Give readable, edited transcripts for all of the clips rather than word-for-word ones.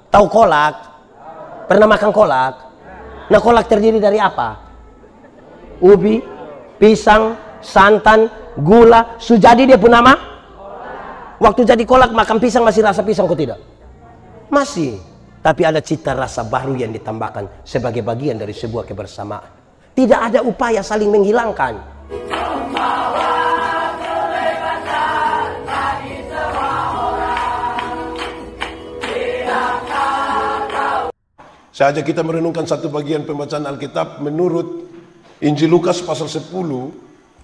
Tahu kolak? Pernah makan kolak? Nah, kolak terdiri dari apa? Ubi, pisang, santan, gula. Sujadi dia pun nama? Waktu jadi kolak makan pisang masih rasa pisang kok tidak? Masih. Tapi ada cita rasa baru yang ditambahkan sebagai bagian dari sebuah kebersamaan. Tidak ada upaya saling menghilangkan. Saya ajak kita merenungkan satu bagian pembacaan Alkitab menurut Injil Lukas pasal 10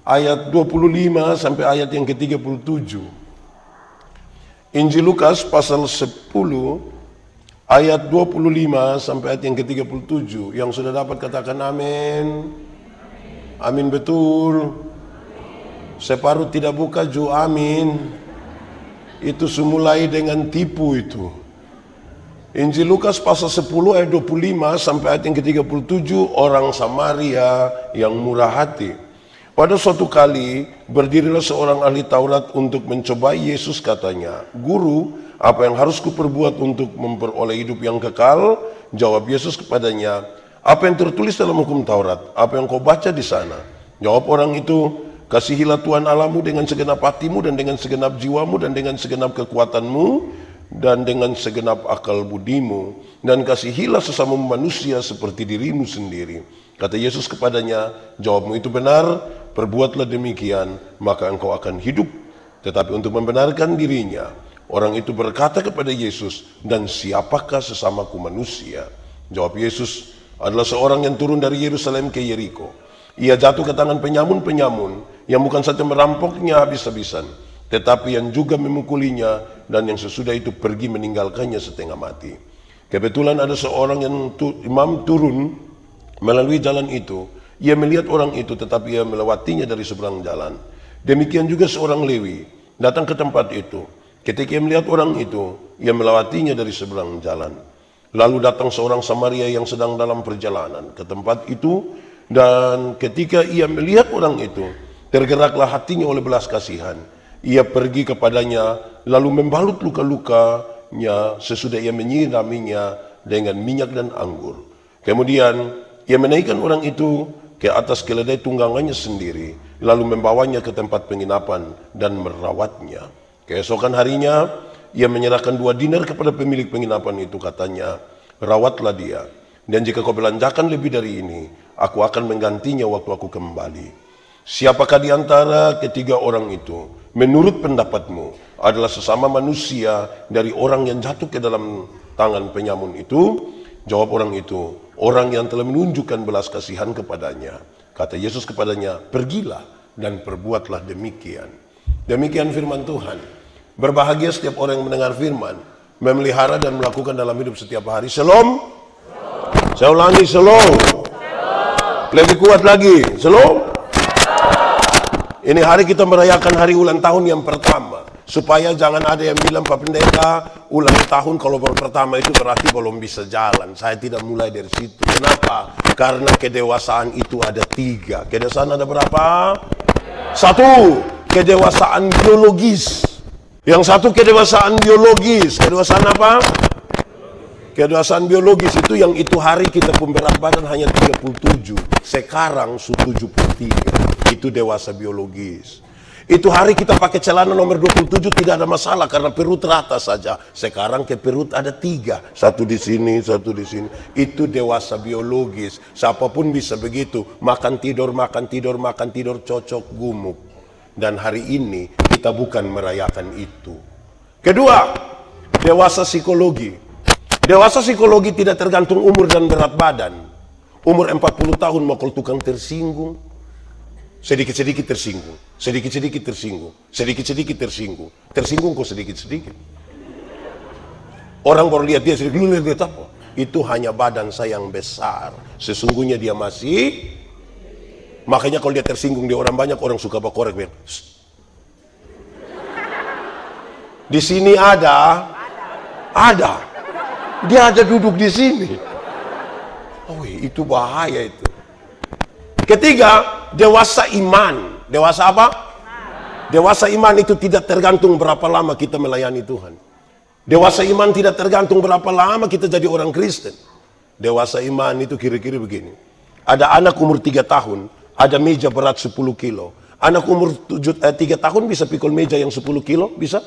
ayat 25 sampai ayat yang ke-37. Injil Lukas pasal 10 ayat 25 sampai ayat yang ke-37. Yang sudah dapat katakan amin. Amin betul. Separuh tidak buka ju amin. Itu semulai dengan tipu itu. Injil Lukas pasal 10 ayat 25 sampai ayat yang ke-37, orang Samaria yang murah hati. Pada suatu kali berdirilah seorang ahli Taurat untuk mencobai Yesus, katanya, "Guru, apa yang harus kuperbuat untuk memperoleh hidup yang kekal?" Jawab Yesus kepadanya, "Apa yang tertulis dalam hukum Taurat? Apa yang kau baca di sana?" Jawab orang itu, "Kasihilah Tuhan Allahmu dengan segenap hatimu dan dengan segenap jiwamu dan dengan segenap kekuatanmu dan dengan segenap akal budimu, dan kasihilah sesama manusia seperti dirimu sendiri." Kata Yesus kepadanya, "Jawabmu itu benar, perbuatlah demikian, maka engkau akan hidup." Tetapi untuk membenarkan dirinya, orang itu berkata kepada Yesus, "Dan siapakah sesamaku manusia?" Jawab Yesus, "Adalah seorang yang turun dari Yerusalem ke Yeriko. Ia jatuh ke tangan penyamun-penyamun yang bukan saja merampoknya habis-habisan, tetapi yang juga memukulinya, dan yang sesudah itu pergi meninggalkannya setengah mati. Kebetulan ada seorang imam turun melalui jalan itu. Ia melihat orang itu, tetapi ia melewatinya dari seberang jalan. Demikian juga seorang Lewi datang ke tempat itu. Ketika ia melihat orang itu, ia melewatinya dari seberang jalan. Lalu datang seorang Samaria yang sedang dalam perjalanan ke tempat itu, dan ketika ia melihat orang itu, tergeraklah hatinya oleh belas kasihan. Ia pergi kepadanya, lalu membalut luka-lukanya sesudah ia menyiraminya dengan minyak dan anggur. Kemudian ia menaikkan orang itu ke atas keledai tunggangannya sendiri, lalu membawanya ke tempat penginapan dan merawatnya. Keesokan harinya, ia menyerahkan 2 dinar kepada pemilik penginapan itu, katanya, "Rawatlah dia, dan jika kau belanjakan lebih dari ini, aku akan menggantinya waktu aku kembali." Siapakah di antara ketiga orang itu, menurut pendapatmu, adalah sesama manusia dari orang yang jatuh ke dalam tangan penyamun itu? Jawab orang itu, "Orang yang telah menunjukkan belas kasihan kepadanya." Kata Yesus kepadanya, "Pergilah dan perbuatlah demikian." Demikian firman Tuhan. Berbahagia setiap orang yang mendengar firman, memelihara dan melakukan dalam hidup setiap hari. Shalom. Saya ulangi, shalom. Lebih kuat lagi, shalom. Ini hari kita merayakan hari ulang tahun yang pertama. Supaya jangan ada yang bilang, "Pak Pendeta, ulang tahun kalau baru pertama itu berarti belum bisa jalan." Saya tidak mulai dari situ. Kenapa? Karena kedewasaan itu ada 3. Kedewasaan ada berapa? 1, kedewasaan biologis. Yang satu kedewasaan biologis. Kedewasaan apa? Kedewasaan biologis itu yang itu hari kita pun berat badan hanya 37. Sekarang 73. Itu dewasa biologis. Itu hari kita pakai celana nomor 27 tidak ada masalah karena perut rata saja. Sekarang ke perut ada 3. Satu di sini, satu di sini. Itu dewasa biologis. Siapapun bisa begitu. Makan tidur, makan tidur, makan tidur, cocok gumuk. Dan hari ini kita bukan merayakan itu. Kedua, dewasa psikologi. Dewasa psikologi tidak tergantung umur dan berat badan. Umur 40 tahun mau tukang tersinggung. Sedikit-sedikit tersinggung, sedikit-sedikit tersinggung, sedikit-sedikit tersinggung. Tersinggung kok sedikit-sedikit. Orang baru lihat dia sedikit, lu lihat apa? Itu hanya badan saya yang besar. Sesungguhnya dia masih. Makanya kalau dia tersinggung di orang banyak, orang suka berkorek. Di sini ada. Dia ada duduk di sini. Oh, itu bahaya itu. Ketiga, dewasa iman. Dewasa apa? Dewasa iman itu tidak tergantung berapa lama kita melayani Tuhan. Dewasa iman tidak tergantung berapa lama kita jadi orang Kristen. Dewasa iman itu kira-kira begini. Ada anak umur 3 tahun, ada meja berat 10 kilo. Anak umur 3 tahun bisa pikul meja yang 10 kilo? Bisa?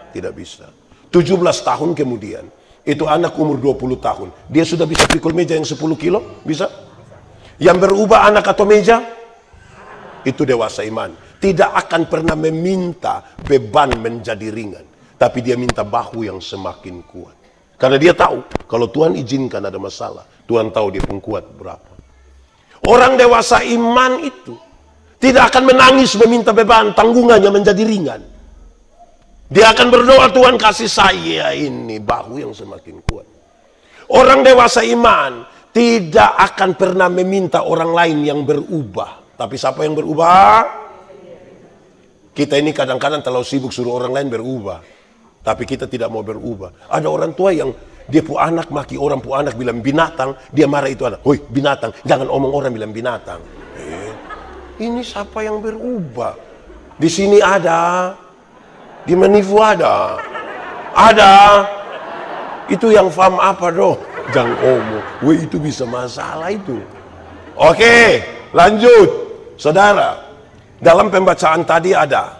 Tidak bisa. 17 tahun kemudian, itu anak umur 20 tahun. Dia sudah bisa pikul meja yang 10 kilo? Bisa? Yang berubah anak atau meja? Itu dewasa iman. Tidak akan pernah meminta beban menjadi ringan. Tapi dia minta bahu yang semakin kuat. Karena dia tahu, kalau Tuhan izinkan ada masalah, Tuhan tahu dia pun kuat berapa. Orang dewasa iman itu tidak akan menangis meminta beban, tanggungannya menjadi ringan. Dia akan berdoa, Tuhan kasih saya ini bahu yang semakin kuat. Orang dewasa iman tidak akan pernah meminta orang lain yang berubah. Tapi siapa yang berubah? Kita ini kadang-kadang terlalu sibuk suruh orang lain berubah. Tapi kita tidak mau berubah. Ada orang tua yang dia pu anak maki orang, pu anak bilang binatang, dia marah itu anak. Hoi binatang, jangan omong orang bilang binatang. Ini siapa yang berubah? Di sini ada, di Manifu ada. Itu yang faham apa doh? Jangan omong. Weh itu bisa masalah itu. Oke, lanjut. Saudara, dalam pembacaan tadi ada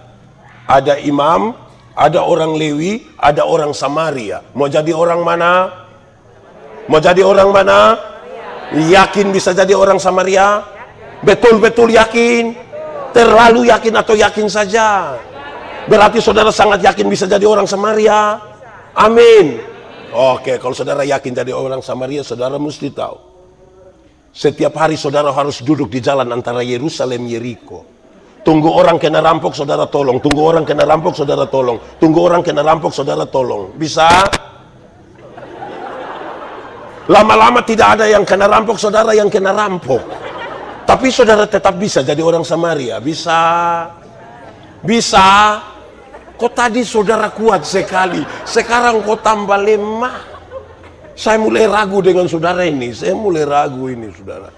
imam, ada orang Lewi, ada orang Samaria. Mau jadi orang mana? Mau jadi orang mana? Yakin bisa jadi orang Samaria? Betul-betul yakin? Terlalu yakin atau yakin saja? Berarti saudara sangat yakin bisa jadi orang Samaria? Amin. Oke, kalau saudara yakin jadi orang Samaria, saudara mesti tahu. Setiap hari saudara harus duduk di jalan antara Yerusalem Yeriko. Tunggu orang kena rampok, saudara tolong. Tunggu orang kena rampok, saudara tolong. Tunggu orang kena rampok, saudara tolong. Bisa? Lama-lama tidak ada yang kena rampok, saudara yang kena rampok. Tapi saudara tetap bisa jadi orang Samaria. Bisa? Bisa? Kok tadi saudara kuat sekali, sekarang kok tambah lemah. Saya mulai ragu dengan saudara ini. Saya mulai ragu ini, saudara.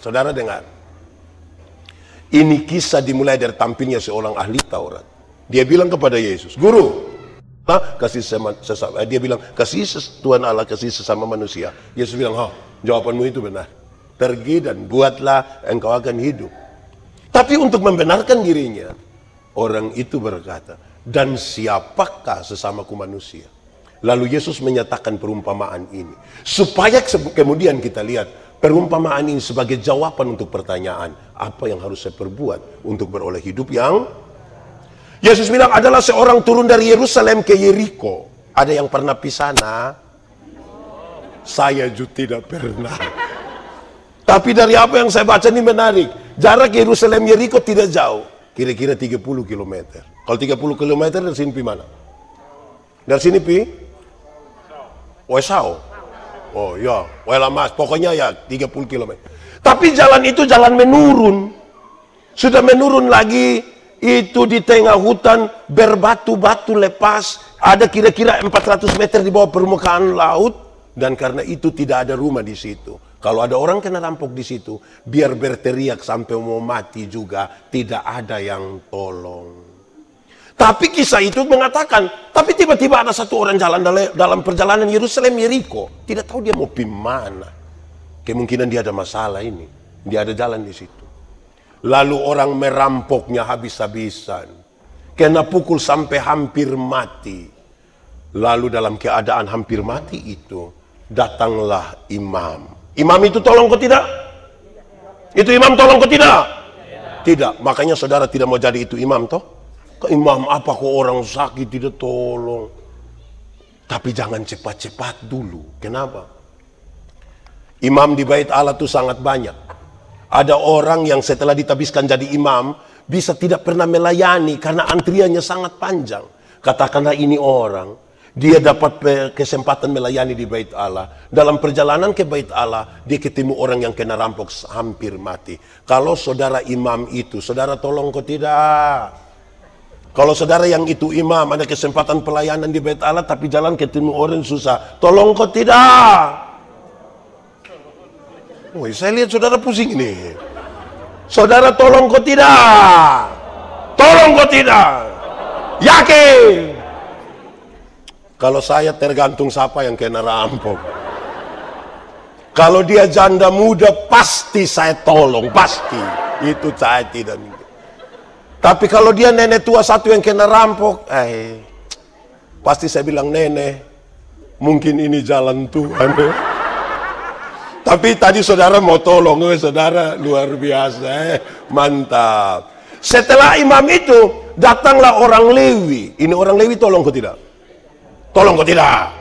Saudara dengar. Ini kisah dimulai dari tampilnya seorang ahli Taurat. Dia bilang kepada Yesus, Guru, kasih sesama. Dia bilang, kasih Tuhan Allah, kasih sesama manusia. Yesus bilang, jawabanmu itu benar. Pergi dan buatlah, engkau akan hidup. Tapi untuk membenarkan dirinya, orang itu berkata, dan siapakah sesamaku manusia? Lalu Yesus menyatakan perumpamaan ini. Supaya kemudian kita lihat perumpamaan ini sebagai jawaban untuk pertanyaan. Apa yang harus saya perbuat untuk beroleh hidup yang... Yesus bilang adalah seorang turun dari Yerusalem ke Yeriko. Ada yang pernah pisana? Saya juga tidak pernah. Tapi dari apa yang saya baca ini menarik. Jarak Yerusalem Yeriko tidak jauh. Kira-kira 30 km. Kalau 30 km dari sini pi mana? Dari sini pi? Wesau. Oh ya, Welamas. Pokoknya ya 30 km. Tapi jalan itu jalan menurun. Sudah menurun lagi. Itu di tengah hutan berbatu-batu lepas. Ada kira-kira 400 meter di bawah permukaan laut. Dan karena itu tidak ada rumah di situ. Kalau ada orang kena rampok di situ, biar berteriak sampai mau mati juga, tidak ada yang tolong. Tapi kisah itu mengatakan, tapi tiba-tiba ada satu orang jalan dalam perjalanan Yerusalem Yeriko, tidak tahu dia mau pergi mana. Kemungkinan dia ada masalah ini, dia ada jalan di situ. Lalu orang merampoknya habis-habisan, kena pukul sampai hampir mati. Lalu dalam keadaan hampir mati itu, datanglah imam. Imam itu tolong kok tidak? Itu imam tolong kok tidak? Tidak. Makanya saudara tidak mau jadi itu imam toh? Imam apa kok orang sakit tidak tolong? Tapi jangan cepat-cepat dulu. Kenapa? Imam di bait Allah itu sangat banyak. Ada orang yang setelah ditabiskan jadi imam bisa tidak pernah melayani karena antriannya sangat panjang. Katakanlah ini orang, dia dapat kesempatan melayani di bait Allah. Dalam perjalanan ke bait Allah, dia ketemu orang yang kena rampok hampir mati. Kalau saudara imam itu, saudara tolong kok tidak? Kalau saudara yang itu imam, ada kesempatan pelayanan di bait Allah, tapi jalan ketemu orang susah, tolong kok tidak? Woi, saya lihat saudara pusing ini. Saudara tolong kok tidak? Tolong kok tidak? Yakin? Kalau saya tergantung siapa yang kena rampok. Kalau dia janda muda, pasti saya tolong, pasti. Itu saya tidak minta. Tapi kalau dia nenek tua satu yang kena rampok, pasti saya bilang, nenek, mungkin ini jalan Tuhan. Tapi tadi saudara mau tolong, saudara luar biasa, mantap. Setelah imam itu, datanglah orang Lewi. Ini orang Lewi tolong kok tidak? Tolong kok tidak?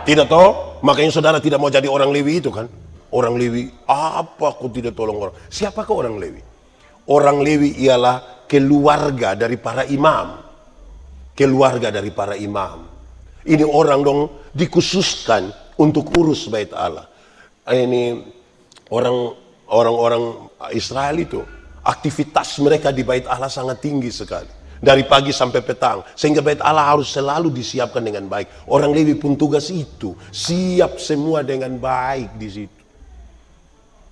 Tidak toh? Makanya saudara tidak mau jadi orang Lewi itu kan? Orang Lewi, apa kok tidak tolong orang? Siapakah orang Lewi? Orang Lewi ialah keluarga dari para imam. Keluarga dari para imam. Ini orang dong dikhususkan untuk urus bait Allah. Ini orang-orang Israel itu, aktivitas mereka di bait Allah sangat tinggi sekali. Dari pagi sampai petang. Sehingga bait Allah harus selalu disiapkan dengan baik. Orang Lewi pun tugas itu. Siap semua dengan baik di situ.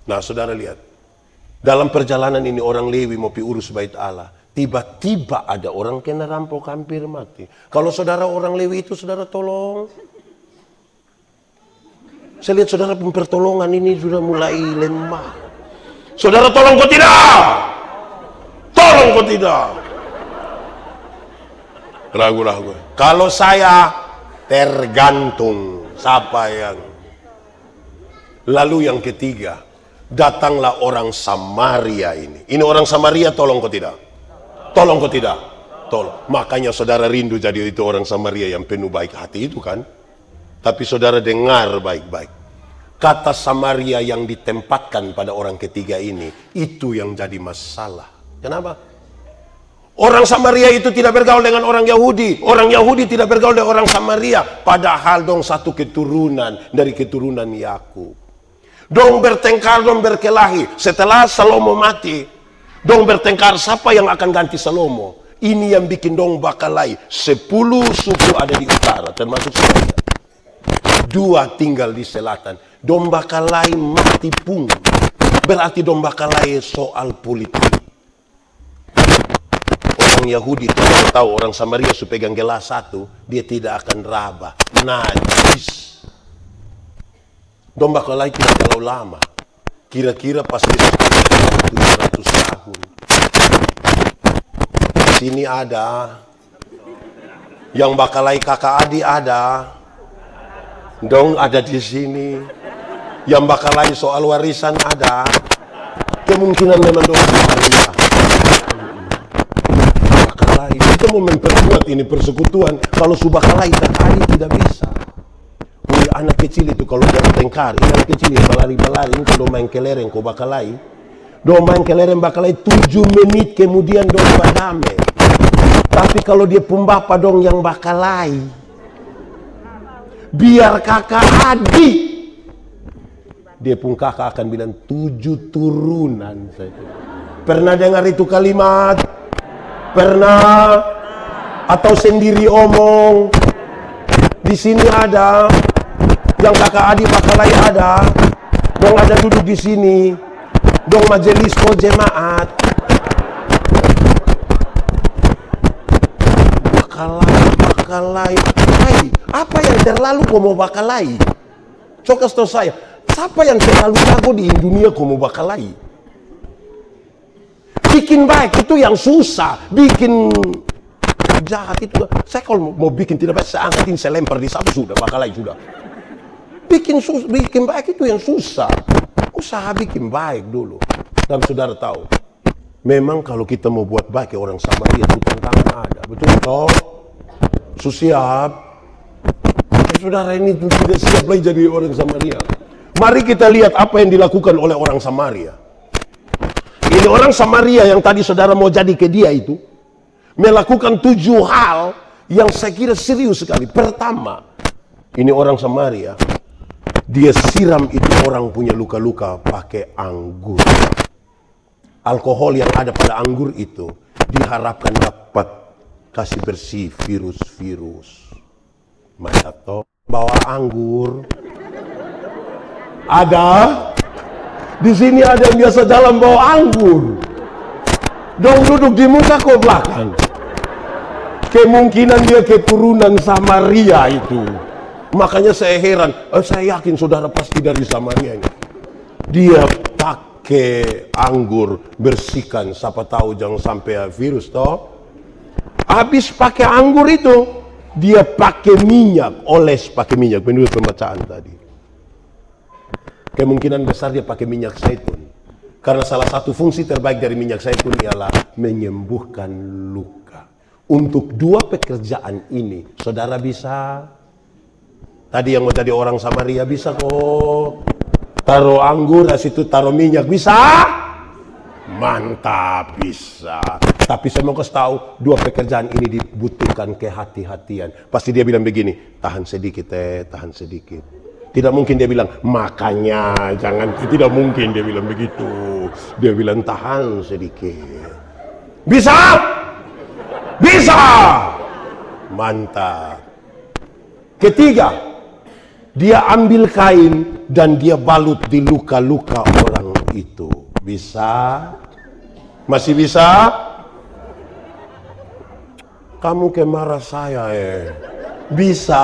Nah saudara lihat. Dalam perjalanan ini orang Lewi mau urus bait Allah. Tiba-tiba ada orang kena rampok hampir mati. Kalau saudara orang Lewi itu saudara tolong. Saya lihat saudara pun pertolongan ini sudah mulai lemah. Saudara tolong kok tidak? Tolong kok tidak? Ragu-ragu. Kalau saya tergantung siapa yang. Lalu yang ketiga, datanglah orang Samaria ini. Ini orang Samaria tolong kok tidak? Tolong kok tidak? Tolong. Makanya saudara rindu jadi itu orang Samaria yang penuh baik hati itu kan? Tapi saudara dengar baik-baik. Kata Samaria yang ditempatkan pada orang ketiga ini, itu yang jadi masalah. Kenapa? Orang Samaria itu tidak bergaul dengan orang Yahudi. Orang Yahudi tidak bergaul dengan orang Samaria. Padahal dong satu keturunan dari keturunan Yakub. Dong bertengkar, dong berkelahi. Setelah Salomo mati, dong bertengkar siapa yang akan ganti Salomo. Ini yang bikin dong bakalai. 10 suku ada di utara, termasuk Samaria. 2 tinggal di selatan. Dong bakalai mati pun. Berarti dong bakalai soal politik. Orang Yahudi tidak tahu orang Samaria supaya pegang gelas satu, dia tidak akan raba, najis. Domba kelai tidak terlalu lama, kira-kira pas di 700 tahun. Di sini ada, yang bakalai kakak adik ada, dong ada di sini, yang bakalai soal warisan ada, kemungkinan memang dong Samaria. Kita mau memperkuat ini persekutuan. Kalau subakalai kakak tidak bisa. Anak kecil itu kalau dia bertengkar, anak kecil yang balari-balari, kalau main kelereng kau bakalai, dong main kelereng bakalai 7 menit kemudian dong berdamai. Tapi kalau dia pembapa dong yang bakalai, biar kakak adik, dia pun kakak akan bilang 7 turunan. Pernah dengar itu kalimat? Pernah? Atau sendiri omong? Di sini ada, yang kakak adik bakalai ada, dong ada duduk di sini, dong majelis ko jemaat. Bakalai. Hai, apa yang terlalu kau mau bakalai? Coba kasih tahu saya, siapa yang terlalu jago di dunia kau mau bakalai? Bikin baik itu yang susah, bikin jahat itu. Saya kalau mau bikin tidak baik, saya angkatin, saya lempar di satu sudah, bakalai sudah. Bikin baik itu yang susah. Usaha bikin baik dulu. Dan saudara tahu, memang kalau kita mau buat baik orang Samaria itu tantangan ada, betul toh? Siap. Saudara ini sudah siap lagi jadi orang Samaria. Mari kita lihat apa yang dilakukan oleh orang Samaria. Ini orang Samaria yang tadi saudara mau jadi ke dia itu, melakukan 7 hal yang saya kira serius sekali. Pertama, ini orang Samaria, dia siram itu orang punya luka-luka pakai anggur. Alkohol yang ada pada anggur itu diharapkan dapat kasih bersih virus-virus. Mantap toh. Bawa anggur. Ada. Di sini ada yang biasa jalan bawa anggur. Dong duduk di muka kok belakang. Kemungkinan dia keturunan Samaria itu. Makanya saya heran, saya yakin saudara pasti dari Samaria ini. Dia pakai anggur, bersihkan, siapa tahu jangan sampai virus toh. Habis pakai anggur itu, dia pakai minyak, oles pakai minyak menurut pembacaan tadi. Kemungkinan besar dia pakai minyak zaitun. Karena salah satu fungsi terbaik dari minyak zaitun ialah menyembuhkan luka. Untuk dua pekerjaan ini, saudara bisa. Tadi yang mau jadi orang Samaria bisa kok. Taruh anggur, di situ taruh minyak, bisa? Mantap, bisa. Tapi saya mau kasih tahu, dua pekerjaan ini dibutuhkan kehati-hatian. Pasti dia bilang begini, tahan sedikit tahan sedikit. Tidak mungkin dia bilang, makanya jangan, tidak mungkin dia bilang begitu. Dia bilang tahan sedikit. Bisa? Bisa! Mantap. Ketiga, dia ambil kain dan dia balut di luka-luka orang itu. Bisa? Masih bisa? Kamu kemarah saya Bisa?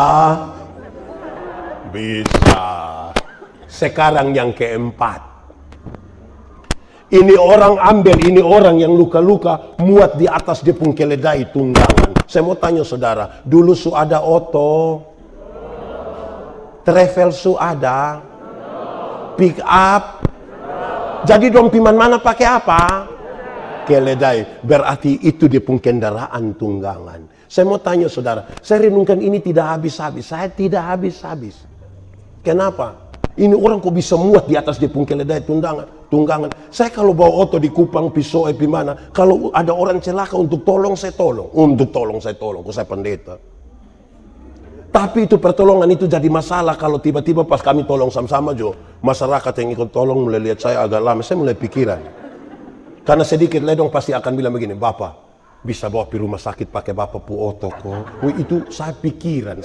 Bisa. Sekarang yang keempat. Ini orang ambil, ini orang yang luka-luka, muat di atas dia pun keledai tunggangan. Saya mau tanya saudara, dulu su ada oto? Travel su ada? Pick up? Jadi dong piman mana pakai apa? Keledai. Berarti itu dia pun kendaraan tunggangan. Saya mau tanya saudara, saya renungkan ini tidak habis-habis. Saya tidak habis-habis. Kenapa? Ini orang kok bisa muat di atas dia pun keledai tunggangan. Saya kalau bawa oto di Kupang, Pisau, mana, kalau ada orang celaka untuk tolong, saya tolong. Untuk tolong, saya tolong. Kok saya pendeta. Tapi itu pertolongan itu jadi masalah kalau tiba-tiba pas kami tolong sama-sama Jo. Masyarakat yang ikut tolong mulai lihat saya agak lama. Saya mulai pikiran. Karena sedikit ledong pasti akan bilang begini, Bapak bisa bawa pi rumah sakit pakai Bapak pu oto kok. Itu saya pikiran,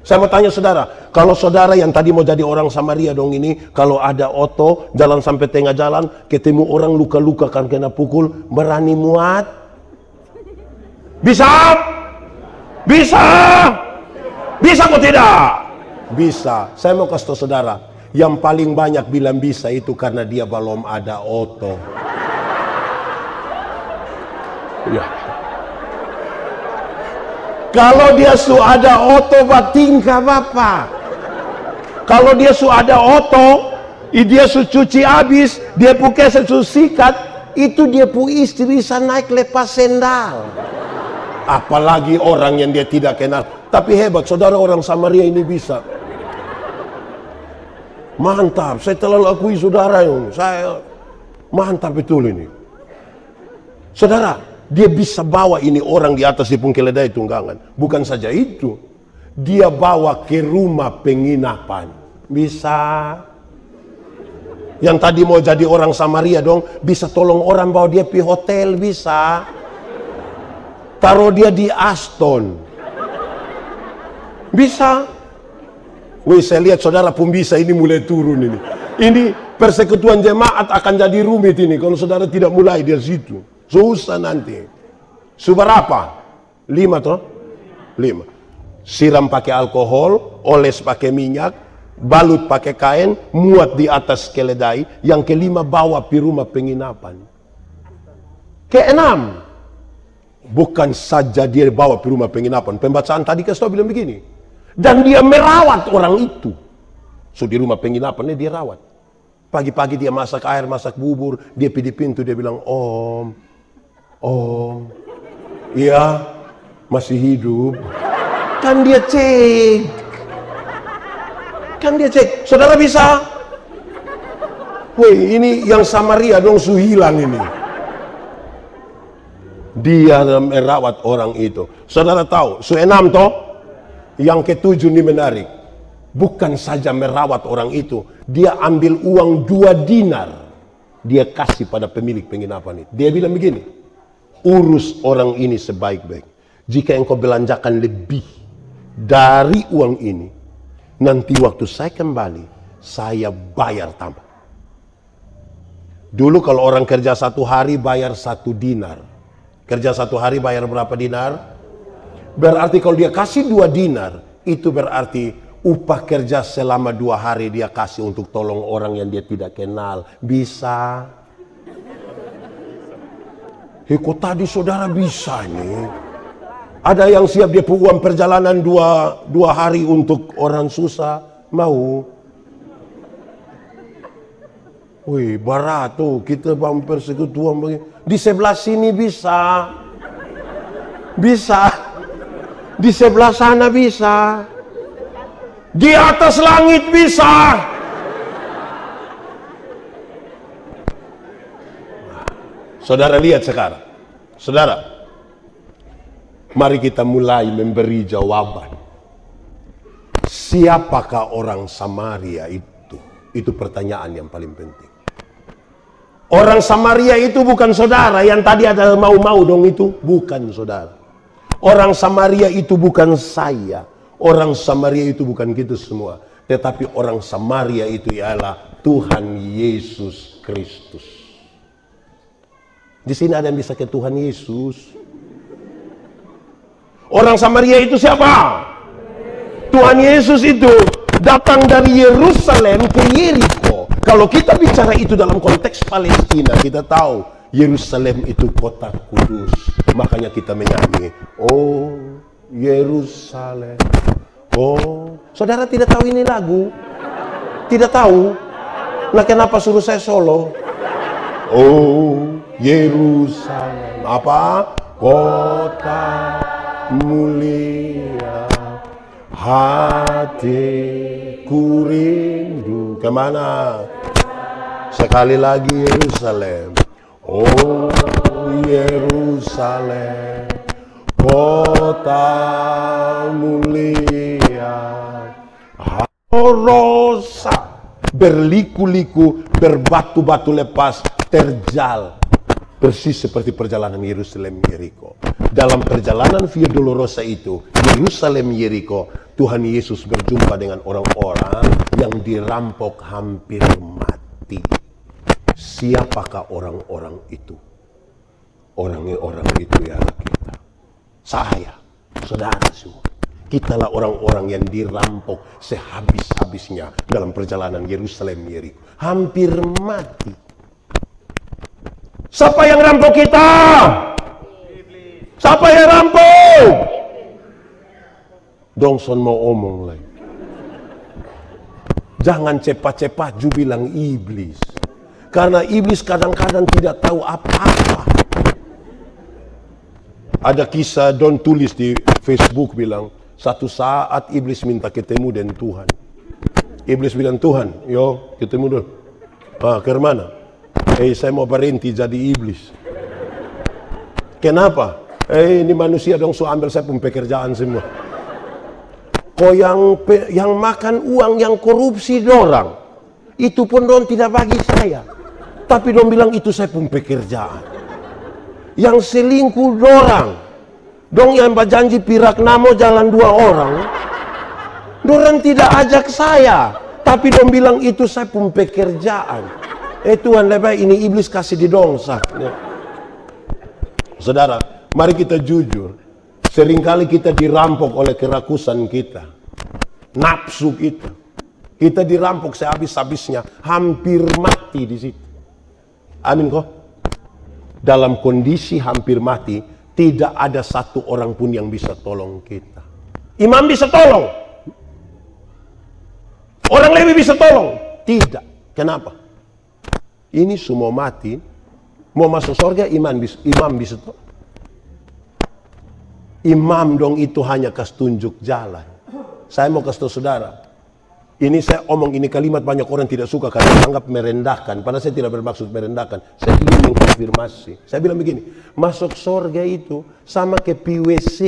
Saya mau tanya saudara, kalau saudara yang tadi mau jadi orang Samaria dong ini, kalau ada oto, jalan sampai tengah jalan, ketemu orang luka-luka kan kena pukul, berani muat? Bisa? Bisa? Bisa kok tidak? Bisa. Saya mau kasih tahu saudara, yang paling banyak bilang bisa itu karena dia belum ada oto. Ya. Kalau dia sudah ada oto batingkah Bapak. Kalau dia sudah ada oto, dia sudah cuci habis, dia pakai sesuatu sikat, itu dia pu istri bisa naik lepas sendal. Apalagi orang yang dia tidak kenal. Tapi hebat, saudara orang Samaria ini bisa. Mantap, saya telah akui saudara ini. Saya mantap betul ini. Saudara, dia bisa bawa ini orang di atas di pun keledai tunggangan. Bukan saja itu, dia bawa ke rumah penginapan. Bisa. Yang tadi mau jadi orang Samaria dong, bisa tolong orang bawa dia pergi hotel, bisa. Taruh dia di Aston. Bisa. Wih, saya lihat saudara pun bisa, ini mulai turun ini. Ini persekutuan jemaat akan jadi rumit ini kalau saudara tidak mulai dari situ. Susah nanti. Seberapa? 5 toh? 5. Siram pakai alkohol, oles pakai minyak, balut pakai kain, muat di atas keledai. Yang kelima bawa pi rumah penginapan. Keenam, bukan saja dia bawa pi rumah penginapan. Pembacaan tadi kasih bilang begini. Dan dia merawat orang itu. So di rumah penginapannya dia rawat. Pagi-pagi dia masak air, masak bubur, dia pergi di pintu, dia bilang, Om, iya, masih hidup. Kan dia cek. Saudara bisa? Woi, ini yang Samaria dong su hilang ini. Dia merawat orang itu. Saudara tahu, su 6 toh? Yang ke-7 ini menarik. Bukan saja merawat orang itu, dia ambil uang 2 dinar. Dia kasih pada pemilik penginapan itu. Dia bilang begini, urus orang ini sebaik-baik. Jika engkau belanjakan lebih dari uang ini, nanti waktu saya kembali, saya bayar tambah. Dulu kalau orang kerja 1 hari bayar 1 dinar. Kerja 1 hari bayar berapa dinar? Berarti kalau dia kasih 2 dinar, itu berarti upah kerja selama 2 hari dia kasih untuk tolong orang yang dia tidak kenal. Bisa? Kok tadi saudara bisa nih? Ada yang siap dia uang perjalanan 2 hari untuk orang susah? Mau? Wih, barato, kita bumper persekutuan begini. Di sebelah sini bisa. Bisa. Di sebelah sana bisa. Di atas langit bisa. Saudara lihat sekarang. Saudara, mari kita mulai memberi jawaban. Siapakah orang Samaria itu? Itu pertanyaan yang paling penting. Orang Samaria itu bukan saudara yang tadi ada mau-mau dong itu. Bukan saudara. Orang Samaria itu bukan saya. Orang Samaria itu bukan kita semua. Tetapi orang Samaria itu ialah Tuhan Yesus Kristus. Di sini ada yang bisa ke Tuhan Yesus. Orang Samaria itu siapa? Tuhan Yesus itu datang dari Yerusalem ke Yeriko. Kalau kita bicara itu dalam konteks Palestina, kita tahu Yerusalem itu kota kudus. Makanya kita menyanyi, oh Yerusalem. Oh, saudara tidak tahu ini lagu? Tidak tahu? Nah, kenapa suruh saya solo? Oh Yerusalem, apa? Kota mulia, hatiku rindu. Kemana? Sekali lagi Yerusalem. Oh Yerusalem, kota mulia, rosa, berliku-liku, berbatu-batu lepas, terjal, persis seperti perjalanan Yerusalem Yeriko. Dalam perjalanan Via Dolorosa itu, Yerusalem Yeriko, Tuhan Yesus berjumpa dengan orang-orang yang dirampok hampir mati. Siapakah orang-orang itu? Orang-orang itu ialah kita. Saya, saudara semua. Kitalah orang-orang yang dirampok sehabis-habisnya dalam perjalanan Yerusalem Yeriko. Hampir mati. Siapa yang rampok kita? Siapa yang rampok? Dongson mau omong lagi. Jangan cepat-cepat ju bilang iblis. Karena iblis kadang-kadang tidak tahu apa-apa. Ada kisah Don tulis di Facebook bilang, satu saat iblis minta ketemu dengan Tuhan. Iblis bilang, Tuhan, yo ketemu dulu. Ke mana? Saya mau berhenti jadi iblis. Kenapa? Ini manusia dong so ambil saya pun pekerjaan semua. Kok yang makan uang, yang korupsi dorang, itu pun dong tidak bagi saya. Tapi dong bilang itu saya pun pekerjaan. Yang selingkuh dorang, dong yang berjanji pirak namo jalan 2 orang, dorang tidak ajak saya. Tapi dong bilang itu saya pun pekerjaan. Tuhan lebih ini iblis kasih di dongsa. Saudara, mari kita jujur. Seringkali kita dirampok oleh kerakusan kita, nafsu kita. Kita dirampok sehabis-habisnya, hampir mati di situ. Amin kok. Dalam kondisi hampir mati, tidak ada satu orang pun yang bisa tolong kita. Imam bisa tolong. Orang lebih bisa tolong. Tidak. Kenapa? Ini semua mati. Mau masuk surga, imam bisa tolong. Imam dong itu hanya kasih tunjuk jalan. Saya mau kasih tahu saudara. Ini saya omong ini kalimat banyak orang tidak suka karena anggap merendahkan. Padahal saya tidak bermaksud merendahkan. Saya ingin mengkonfirmasi. Saya bilang begini, masuk surga itu sama ke PWC.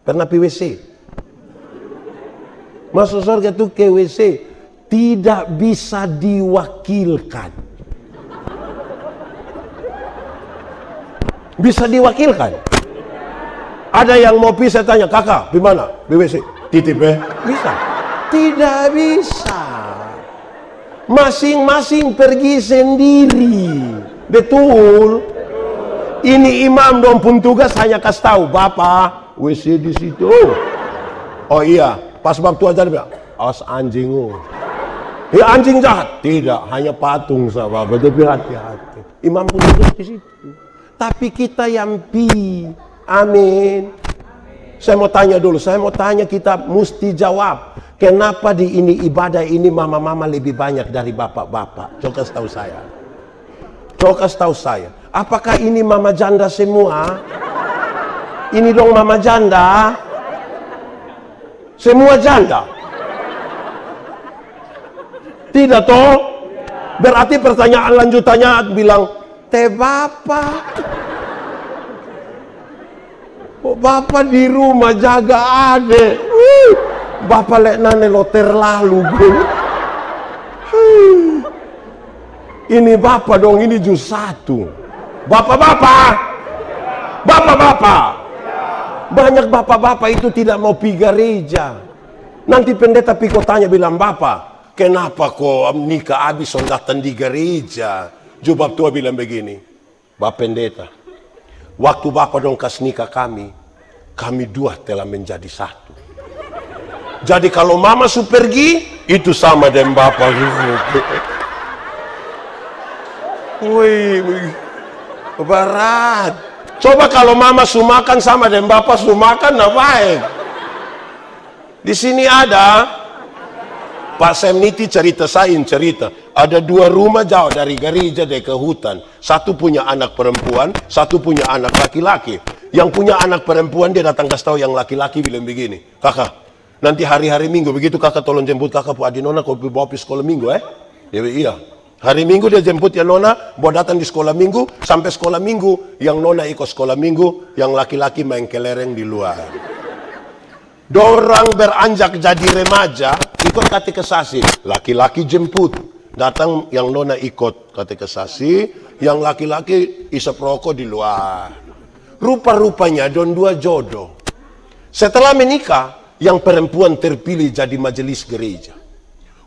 Pernah PWC? Masuk surga itu ke WC. Tidak bisa diwakilkan. Bisa diwakilkan. Ada yang mau pergi, saya tanya, kakak, di mana? PWC. Titip bisa. Tidak bisa. Masing-masing pergi sendiri. Betul? Ini imam dong pun tugas hanya kasih tahu, Bapak, WC di situ. Oh iya, pas bab tua jadi bilang, awas anjing. Ya anjing jahat. Tidak, hanya patung sama Bapak, tapi hati-hati. Imam pun tugas di situ. Tapi kita yang amin. Saya mau tanya dulu, kita mesti jawab. Kenapa di ini ibadah ini mama-mama lebih banyak dari bapak-bapak? Coba kasih tahu saya. Apakah ini mama janda semua? Ini dong mama janda. Semua janda. Tidak toh? Berarti pertanyaan lanjutannya bilang, teh bapak. Kok bapak di rumah jaga adek? Bapak lek nane lo terlalu bro. Ini bapak dong, ini juz 1. Bapak-bapak. Banyak bapak-bapak itu tidak mau pergi gereja. Nanti pendeta piko tanya bilang, Bapak, kenapa kok nikah habis datang di gereja? Jubab tua bilang begini, Bapak pendeta, waktu Bapak dong kas nikah kami dua telah menjadi satu. Jadi kalau mama su pergi, itu sama dengan Bapak. Wih, berat. Coba kalau mama su makan sama dengan Bapak su makan, nah baik. Di sini ada Pak Semniti cerita. Ada 2 rumah jauh dari gereja ke hutan. Satu punya anak perempuan, satu punya anak laki-laki. Yang punya anak perempuan dia datang kasih tahu yang laki-laki bilang begini, Kakak, nanti hari-hari Minggu begitu kakak tolong jemput kakak Bu Adinona kau bawa pergi sekolah Minggu Dia bilang, iya. Hari Minggu dia jemput ya Nona, bawa datang di sekolah Minggu, sampai sekolah Minggu, yang Nona ikut sekolah Minggu, yang laki-laki main kelereng di luar. Dorang beranjak jadi remaja, ikut katekisasi, laki-laki jemput, datang yang Nona ikut katekisasi, yang laki-laki isap rokok di luar. Rupa-rupanya don 2 jodoh. Setelah menikah, yang perempuan terpilih jadi majelis gereja.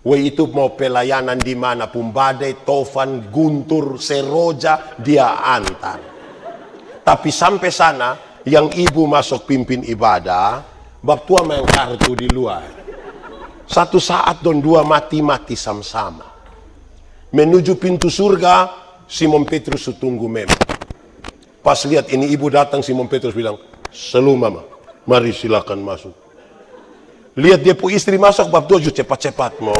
Itu mau pelayanan di mana pun, badai, tofan, guntur, seroja, dia antar. Tapi sampai sana, yang ibu masuk pimpin ibadah, bab tua main kartu di luar. Satu saat don 2 mati-mati sama-sama. Menuju pintu surga, Simon Petrus tunggu memang. Pas lihat ini ibu datang, Simon Petrus bilang, "Selalu mama, mari silakan masuk." Lihat dia pun istri masuk, bab tua cepat-cepat mau.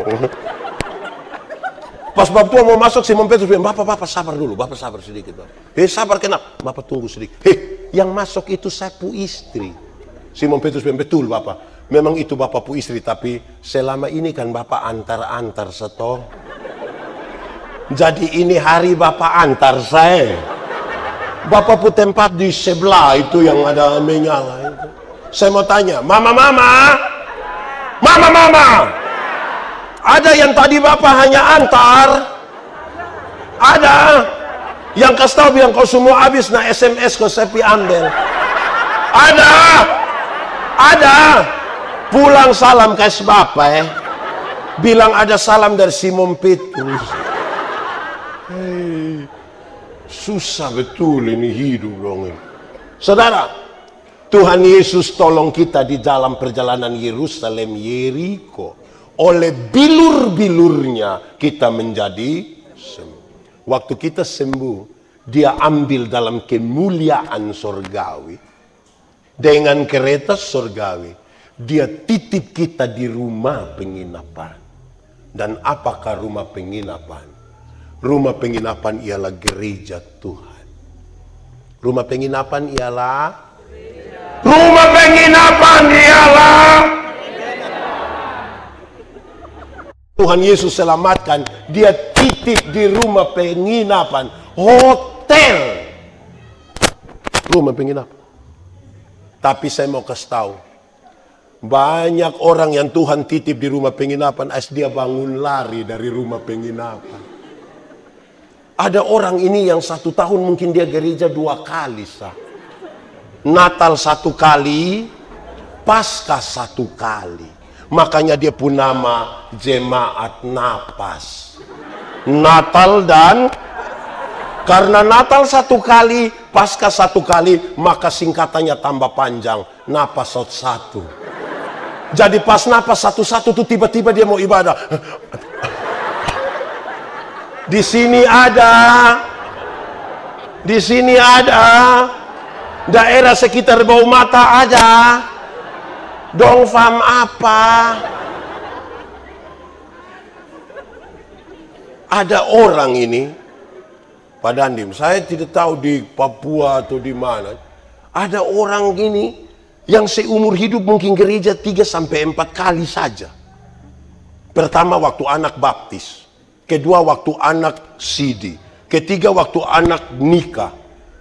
Pas bab tua mau masuk, Simon Petrus bilang, Bapak sabar dulu, Bapak sabar sedikit. Sabar kenapa? Bapak tunggu sedikit. Yang masuk itu saya pu istri. Simon Petrus bilang, betul Bapak. Memang itu Bapak pu istri, tapi selama ini kan Bapak antar-antar setoh. Jadi ini hari Bapak antar saya. Bapak pu tempat di sebelah itu yang ada menyala itu. Saya mau tanya, Mama, ada yang tadi Bapak hanya antar? Ada yang kasih tahu bilang kau semua habis na SMS kau sepi ambil? Ada pulang salam kasih Bapak bilang ada salam dari Simon Petrus. Susah betul ini hidup dong. Saudara, Tuhan Yesus tolong kita di dalam perjalanan Yerusalem Yeriko. Oleh bilur-bilurnya kita menjadi sembuh. Waktu kita sembuh, dia ambil dalam kemuliaan surgawi. Dengan kereta surgawi, dia titip kita di rumah penginapan. Dan apakah rumah penginapan? Rumah penginapan ialah gereja Tuhan. Rumah penginapan ialah Tuhan Yesus selamatkan, dia titip di rumah penginapan, hotel, rumah penginapan. Tapi saya mau kasih tahu, banyak orang yang Tuhan titip di rumah penginapan, as dia bangun lari dari rumah penginapan. Ada orang ini yang 1 tahun mungkin dia gereja 2 kali sah. Natal 1 kali, Paskah 1 kali. Makanya dia pun nama Jemaat Napas. Natal dan karena Natal 1 kali, Pasca 1 kali, maka singkatannya tambah panjang. Napas satu. Jadi pas napas satu-satu tuh tiba-tiba dia mau ibadah. Di sini ada. Daerah sekitar bau mata ada. Dong fam apa? Ada orang ini, Pak Dandim, saya tidak tahu di Papua atau di mana. Ada orang gini yang seumur hidup mungkin gereja 3-4 kali saja. Pertama waktu anak baptis, kedua waktu anak sidi, ketiga waktu anak nikah,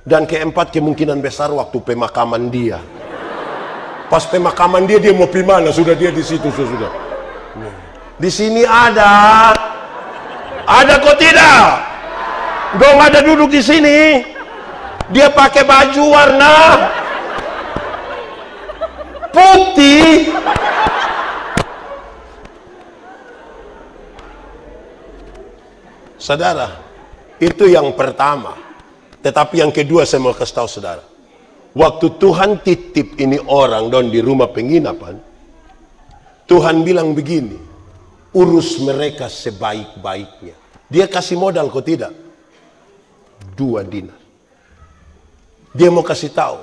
dan keempat kemungkinan besar waktu pemakaman dia. Pas pemakaman dia mau pergi mana? Sudah dia di situ sudah. Di sini ada kok tidak? Dong ada duduk di sini. Dia pakai baju warna putih. Saudara, itu yang pertama. Tetapi yang kedua saya mau kasih tahu saudara. Waktu Tuhan titip ini orang di rumah penginapan, Tuhan bilang begini, urus mereka sebaik-baiknya. Dia kasih modal kok tidak? 2 dinar. Dia mau kasih tahu,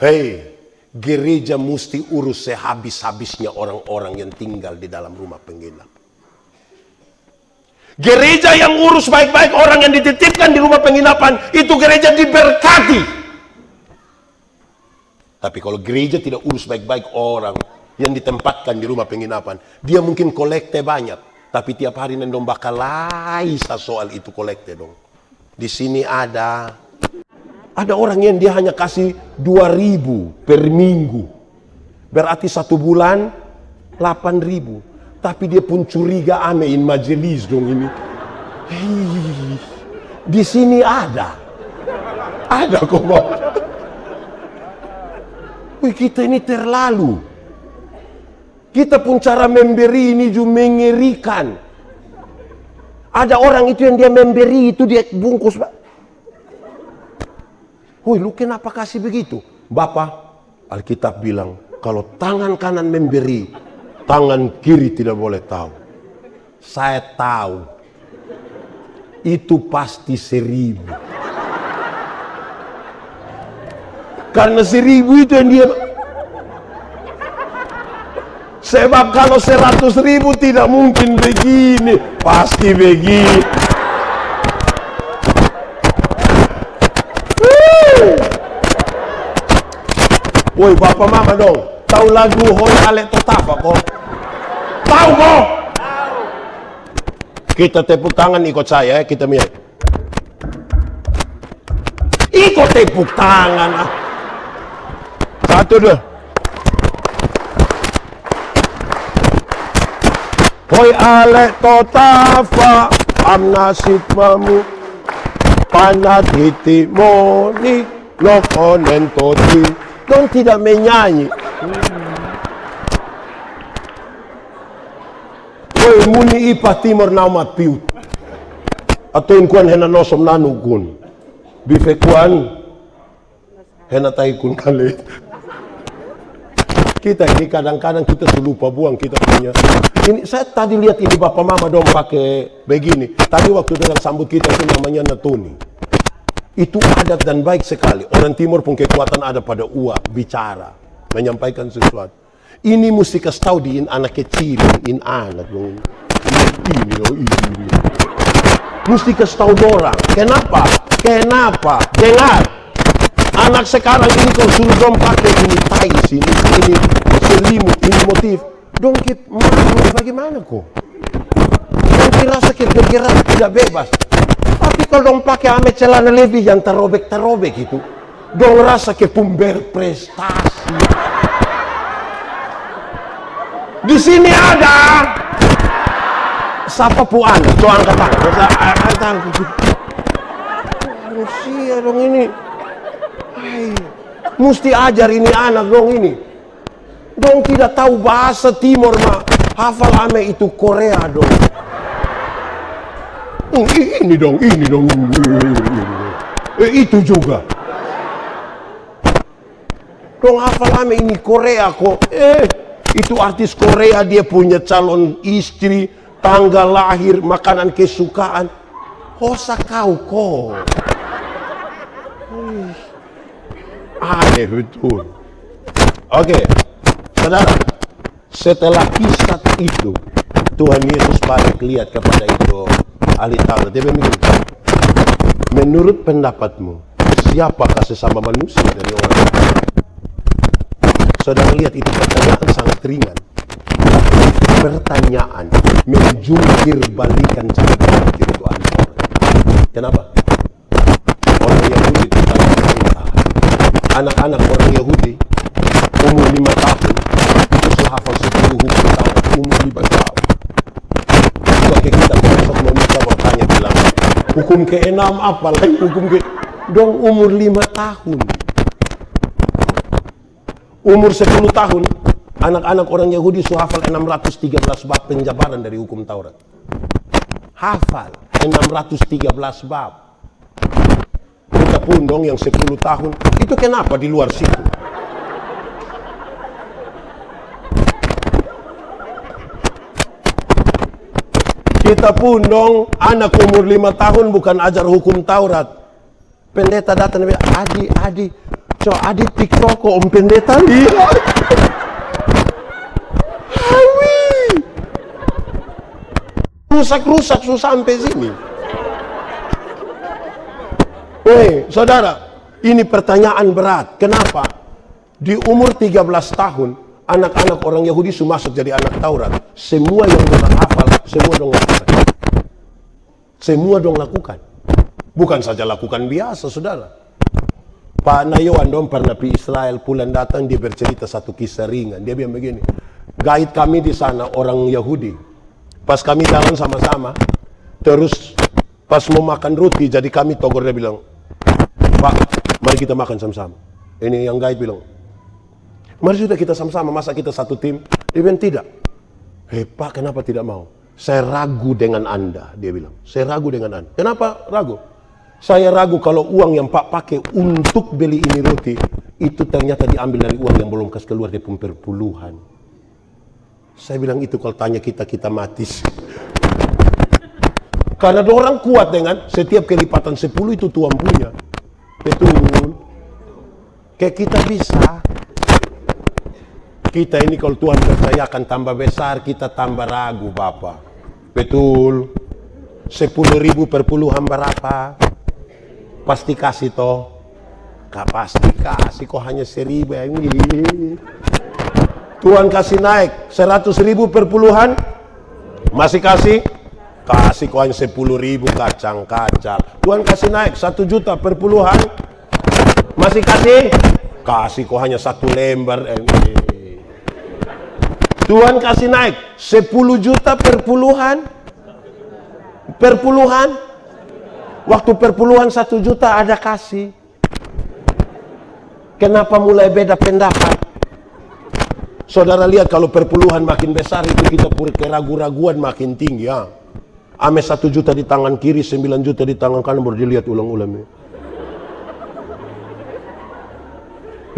hei, gereja mesti urus sehabis-habisnya orang-orang yang tinggal di dalam rumah penginapan. Gereja yang urus baik-baik orang yang dititipkan di rumah penginapan, itu gereja diberkati. Tapi kalau gereja tidak urus baik-baik orang yang ditempatkan di rumah penginapan, dia mungkin kolekte banyak, tapi tiap hari nendong bakal laisa soal itu kolekte dong. Di sini ada orang yang dia hanya kasih 2.000 per minggu, berarti 1 bulan 8.000. Tapi dia pun curiga amein majelis dong ini. Hei, di sini ada kok Bang. Wih, kita ini terlalu. Kita pun cara memberi ini juga mengerikan. Ada orang itu yang dia memberi itu dia bungkus. Wih, lu kenapa kasih begitu? Bapak, Alkitab bilang kalau tangan kanan memberi, tangan kiri tidak boleh tahu. Saya tahu. Itu pasti 1.000. Karena 1.000 itu yang dia. Sebab kalau 100.000 tidak mungkin begini. Pasti begini. Woi bapak mama dong. Tahu lagu Hoi Ale Totafa kok? Tahu kok? Kita tepuk tangan ikut saya, kita lihat. Ikut tepuk tangan. 1, 2. Hoi Ale Totafa amnasit mamu panat hiti moni lokonen toti. Dong tidak menyanyi. Hoi muni ipa timor naumat piut. Atau inkuan hena nosom nanukun. Bifekuan hena taikun kali. Kita ini kadang-kadang kita lupa buang kita punya. Ini saya tadi lihat ini bapak mama dong pakai begini. Tadi waktu dengan sambut kita itu namanya natuni. Itu adat dan baik sekali. Orang timur pun kekuatan ada pada bicara, menyampaikan sesuatu. Ini mesti kasih tahu di anak kecil, anak dong. Ini. Mesti kasih tahu orang. Kenapa? Dengar. Anak sekarang ini kalau suruh dong pakai ini tais, ini selimut, ini motif. Dong bagaimana kok? Dong rasa bergerak tidak bebas. Tapi kalau dong pakai ame celana lebih yang terobek itu, dong rasa pun berprestasi. Di sini ada siapa puan? Tuh angkat tangan. Manusia dong ini. Mesti ajar ini anak dong ini. Dong tidak tahu bahasa timur mah. Hafal ame itu Korea dong. Ini dong. Itu juga. Dong hafal ame ini Korea kok. Itu artis Korea, dia punya calon istri, tanggal lahir, makanan kesukaan. Hosa kau kok. Aneh betul. Oke, saudara, setelah kisah itu, Tuhan Yesus balik lihat kepada itu ahli Taurat. Dia bilang, menurut pendapatmu, siapakah sesama manusia dari orang lain? Saudara lihat, itu pertanyaan sangat ringan. Pertanyaan menjungkir balikan cara berpikir itu orang. Kenapa? Orang Yahudi tidak perintah. Anak-anak orang Yahudi umur 5 tahun itu hafal 10 hukum Taurat umur 5 tahun. Sebagai kita besok mau minta bertanya bilang, hukum ke-6 apa lagi hukum ke... Dong umur 5 tahun. Umur 10 tahun, anak-anak orang Yahudi sudah hafal 613 bab penjabaran dari hukum Taurat. Hafal 613 bab. Kita pun dong yang 10 tahun, itu kenapa di luar situ? Kita pun dong, anak umur 5 tahun bukan ajar hukum Taurat. Pendeta datang dan bilang, Adi, Adi TikTok kok om pendeta lihat. Rusak-rusak susah sampai sini. Woi, saudara, ini pertanyaan berat. Kenapa? Di umur 13 tahun, anak-anak orang Yahudi sudah masuk jadi anak Taurat. Semua yang orang hafal, semua dong lakukan. Semua dong lakukan. Bukan saja lakukan biasa, saudara. Pak Nayoan dong pernah di Israel, pulang datang dia bercerita satu kisah ringan. Dia bilang begini, guide kami di sana orang Yahudi. Pas kami jalan sama-sama, terus pas mau makan roti, jadi kami togor, dia bilang, Pak, mari kita makan sama-sama. Ini yang guide bilang, mari sudah kita sama-sama, masa kita satu tim? Dia bilang tidak. Pak, kenapa tidak mau? Saya ragu dengan Anda, dia bilang. Saya ragu dengan Anda. Kenapa ragu? Saya ragu kalau uang yang Pak pakai untuk beli ini roti, itu ternyata diambil dari uang yang belum kasih keluar dari perpuluhan. Saya bilang itu kalau tanya kita mati. Karena orang kuat dengan setiap kelipatan 10 itu Tuhan punya. Betul. Kayak kita bisa. Kita ini kalau Tuhan percaya akan tambah besar, kita tambah ragu Bapak. Betul. 10.000 perpuluhan berapa? Pasti kasih toh. Gak pasti kasih, kok hanya 1.000 ini. Tuhan kasih naik 100.000 perpuluhan, masih kasih? Kasih kok hanya 10.000 kacang-kacang. Tuhan kasih naik 1 juta perpuluhan, masih kasih? Kasih kok hanya 1 lembar. Tuhan kasih naik 10 juta perpuluhan. Perpuluhan. Waktu perpuluhan 1 juta ada kasih. Kenapa mulai beda pendapat? Saudara lihat kalau perpuluhan makin besar itu kita pura keraguan-raguan makin tinggi ya. Ame 1 juta di tangan kiri, 9 juta di tangan kanan, baru dilihat ulang-ulang.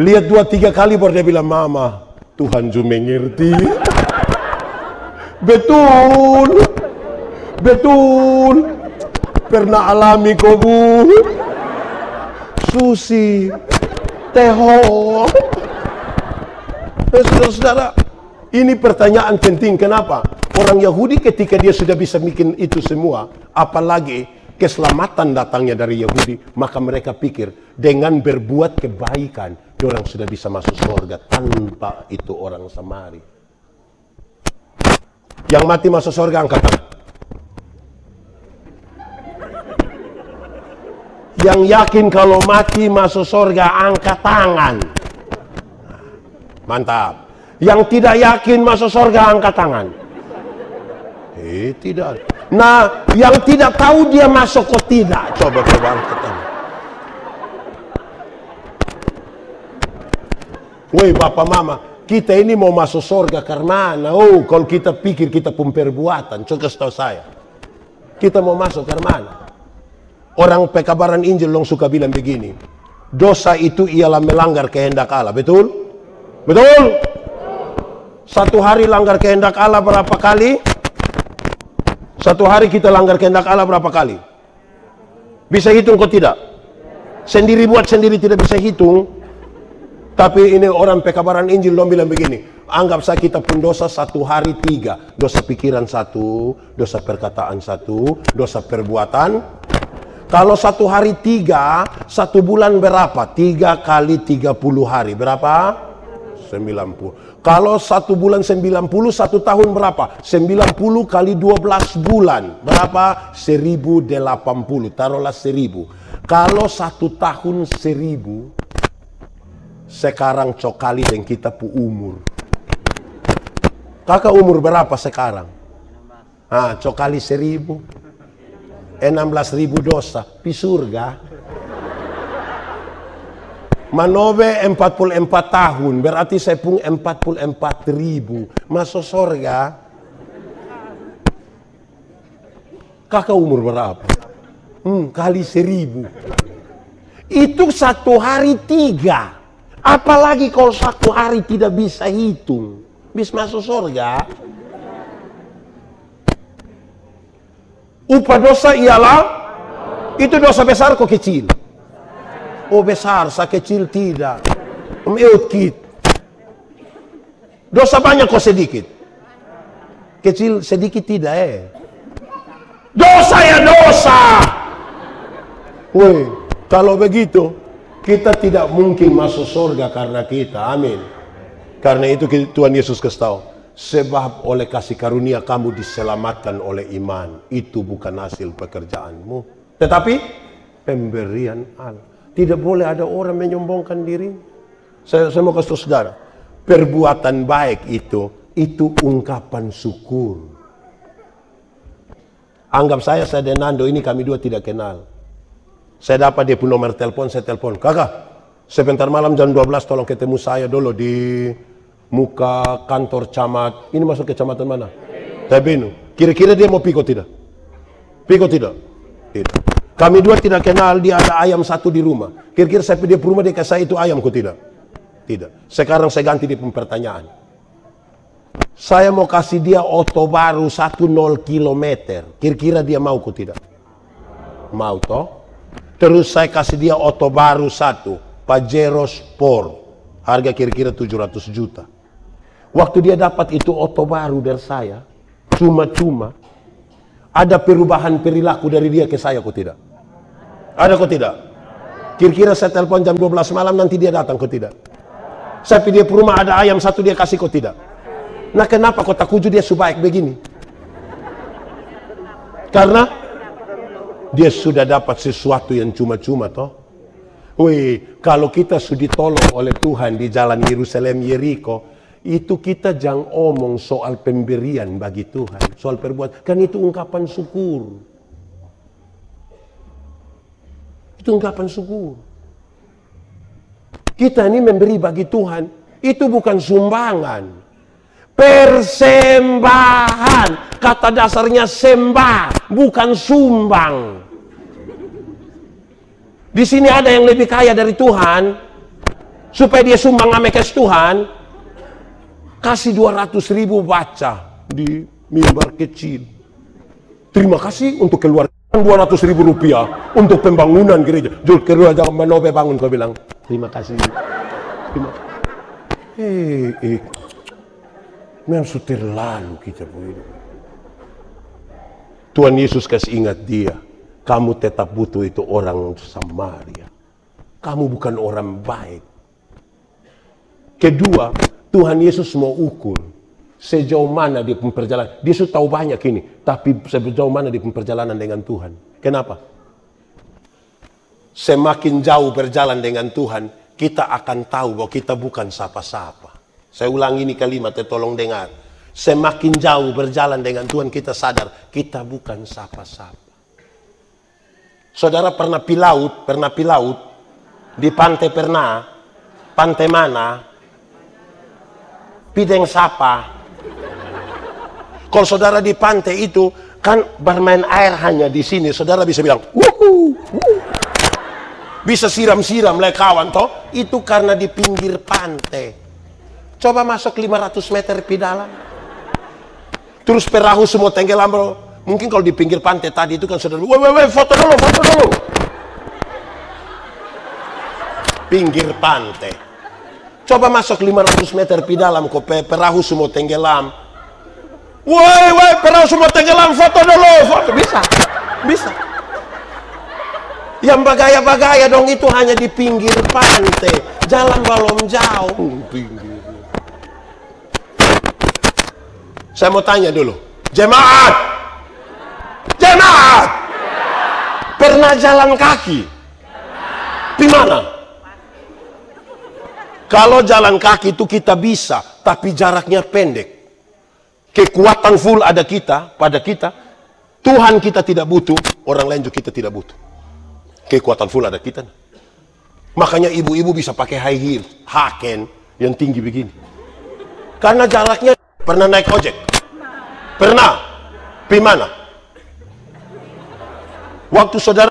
Lihat 2-3 kali baru dia bilang, Mama, Tuhan cuma ngerti. Betul. Betul. Pernah alami kok Bu. Susi. Teho. Saudara-saudara, ini pertanyaan penting. Kenapa? Orang Yahudi ketika dia sudah bisa bikin itu semua, apalagi keselamatan datangnya dari Yahudi, maka mereka pikir dengan berbuat kebaikan, orang sudah bisa masuk surga tanpa itu orang Samari. Yang mati masuk surga angkat tangan. Yang yakin kalau mati masuk surga angkat tangan. Mantap. Yang tidak yakin masuk surga angkat tangan. Tidak. Nah, yang tidak tahu dia masuk kok tidak. Coba angkat tangan. Woi Bapak Mama, kita ini mau masuk surga karena oh kalau kita pikir kita pun perbuatan, coba kasih tahu saya. Kita mau masuk karena orang pekabaran Injil long suka bilang begini. Dosa itu ialah melanggar kehendak Allah. Betul? Betul? Satu hari langgar kehendak Allah berapa kali? Satu hari kita langgar kehendak Allah berapa kali? Bisa hitung kok tidak? Sendiri buat sendiri tidak bisa hitung. Tapi ini orang pekabaran Injil dong bilang begini. Anggap saja kita pun dosa satu hari 3. Dosa pikiran 1, dosa perkataan 1, dosa perbuatan. Kalau satu hari 3, satu bulan berapa? 3 kali 30 hari. Berapa? 90. Kalau satu bulan 90, satu tahun berapa? 90 kali 12 bulan. Berapa? 1080. Taruhlah 1000. Kalau satu tahun 1000, sekarang cokali dan kita pu umur. Kakak umur berapa sekarang? Cokali 1000. 16.000 dosa. Pi surga. Manobe 44 tahun, berarti saya pun 44.000. Masuk surga. Kakak umur berapa? Kali 1000. Itu satu hari 3. Apalagi kalau satu hari tidak bisa hitung. Bisa masuk surga. Upah dosa ialah, itu dosa besar kok kecil? Oh besar, sa kecil tidak. Dosa banyak kok sedikit? Kecil sedikit tidak Dosa ya dosa. Woi, kalau begitu kita tidak mungkin masuk surga karena kita. Amin. Karena itu Tuhan Yesus kasih tahu, sebab oleh kasih karunia kamu diselamatkan oleh iman. Itu bukan hasil pekerjaanmu, tetapi pemberian Allah. Tidak boleh ada orang menyombongkan diri. Saya mau kasih tahu saudara, perbuatan baik itu ungkapan syukur. Anggap saya dan Nando ini kami dua tidak kenal. Saya dapat dia punya nomor telepon, saya telepon, kakak, sebentar malam jam 12 tolong ketemu saya dulu di muka kantor camat. Ini masuk kecamatan mana? Tabenu. Kira-kira dia mau piko tidak? Piko tidak? Tidak. Kami dua tidak kenal, dia ada ayam 1 di rumah. Kira-kira saya pergi di rumah dia kasih saya itu ayam kok tidak? Tidak. Sekarang saya ganti di pertanyaan. Saya mau kasih dia oto baru 10 kilometer. Kira-kira dia mau kok tidak? Mau toh? Terus saya kasih dia oto baru 1, Pajero Sport. Harga kira-kira 700 juta. Waktu dia dapat itu oto baru dari saya, cuma-cuma, ada perubahan perilaku dari dia ke saya kok tidak? Ada kok tidak? Kira-kira saya telepon jam 12 malam nanti dia datang kok tidak? Saya pergi dia rumah ada ayam 1 dia kasih kok tidak? Nah kenapa kok takuju dia sebaik begini? Karena dia sudah dapat sesuatu yang cuma-cuma toh. Wih, kalau kita sudah ditolong oleh Tuhan di jalan Yerusalem Yeriko, itu kita jangan omong soal pemberian bagi Tuhan, soal perbuatan. Kan itu ungkapan syukur. Itu ungkapan syukur. Kita ini memberi bagi Tuhan, itu bukan sumbangan. Persembahan. Kata dasarnya sembah, bukan sumbang. Di sini ada yang lebih kaya dari Tuhan, supaya dia sumbang amekes Tuhan. Kasih 200.000 baca di mimbar kecil. Terima kasih untuk keluarga. 200.000 rupiah untuk pembangunan gereja. Jul kedua jangan menobe bangun kau bilang. Terima kasih. Terima kasih. Memang sudah terlalu kita hidup. Tuhan Yesus kasih ingat dia. Kamu tetap butuh itu orang Samaria. Kamu bukan orang baik. Kedua, Tuhan Yesus mau ukur sejauh mana dia perjalanan. Dia sudah tahu banyak ini, tapi sejauh mana dia perjalanan dengan Tuhan. Kenapa? Semakin jauh berjalan dengan Tuhan, kita akan tahu bahwa kita bukan siapa-siapa. Saya ulang ini kalimat, tolong dengar. Semakin jauh berjalan dengan Tuhan, kita sadar kita bukan siapa-siapa. Saudara pernah pi laut, di pantai pernah, pantai mana? Pideng sapa. Kalau saudara di pantai itu kan bermain air hanya di sini, saudara bisa bilang, wuhu, wuhu. Bisa siram-siram le kawan toh. Itu karena di pinggir pantai. Coba masuk 500 meter di dalam. Terus perahu semua tenggelam bro. Mungkin kalau di pinggir pantai tadi itu kan sudah, weh, foto dulu. Pinggir pantai. Coba masuk 500 meter di dalam kok perahu semua tenggelam. Woi, perahu semua tenggelam, foto dulu, foto. Bisa. Yang bagaya-bagaya dong itu hanya di pinggir pantai. Jalan belum jauh. Saya mau tanya dulu. Jemaat. Pernah jalan kaki? Di mana? Kalau jalan kaki itu kita bisa, tapi jaraknya pendek. Kekuatan full ada pada kita. Tuhan kita tidak butuh, orang lain juga kita tidak butuh. Kekuatan full ada kita. Makanya ibu-ibu bisa pakai high heel, haken yang tinggi begini. Karena jaraknya. Pernah naik ojek? Pernah? Di mana? Waktu saudara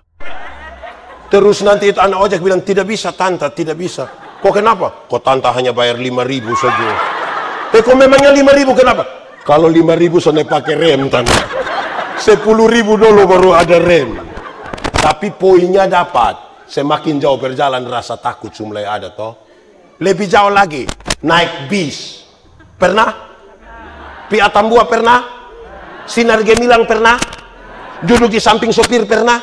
terus nanti itu anak ojek bilang, tidak bisa tante, tidak bisa. Kok kenapa? Kok tante hanya bayar 5.000 saja. Kok memangnya 5.000 kenapa? Kalau 5.000 soalnya pakai rem tante. 10.000 dulu baru ada rem. Tapi poinnya dapat. Semakin jauh berjalan rasa takut mulai ada toh. Lebih jauh lagi naik bis. Pernah? Pi Atambua pernah? Sinar Gemilang pernah? Duduk di samping sopir pernah?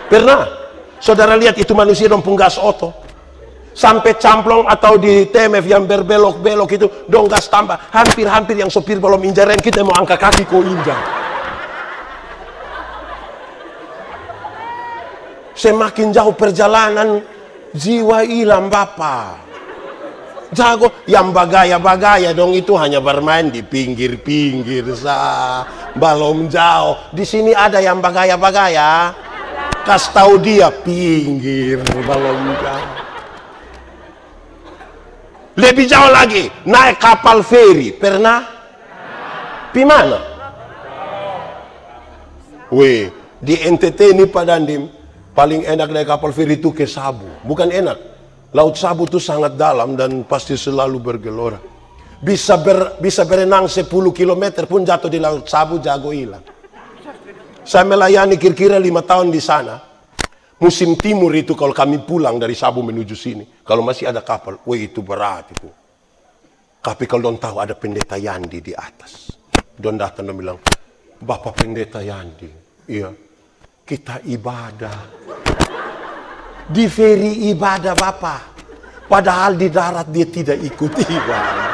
Pernah? Saudara lihat itu manusia dong penggas oto. Sampai camplong atau di TMF yang berbelok-belok itu dong gas tambah. Hampir-hampir yang sopir belum injak rem, kita mau angkat kaki kok injak. Semakin jauh perjalanan, jiwa hilang Bapak. Jago yang bagaya-bagaya dong itu hanya bermain di pinggir-pinggir belum jauh. Di sini ada yang bagaya-bagaya. Kasih tahu dia pinggir belum jauh. Lebih jauh lagi naik kapal feri. Pernah? Di mana? Weh, di NTT ini Pak Dandim paling enak naik kapal feri itu ke Sabu. Bukan enak. Laut Sabu itu sangat dalam dan pasti selalu bergelora. Bisa berenang 10 km pun jatuh di Laut Sabu jago hilang. Saya melayani kira-kira 5 tahun di sana. Musim timur itu kalau kami pulang dari Sabu menuju sini. Kalau masih ada kapal, wih itu berat itu. Tapi kalau don tahu ada pendeta Yandi di atas. Don datang dan bilang, Bapak pendeta Yandi. Iya, kita ibadah. Di feri ibadah Bapak. Padahal di darat dia tidak ikut ibadah.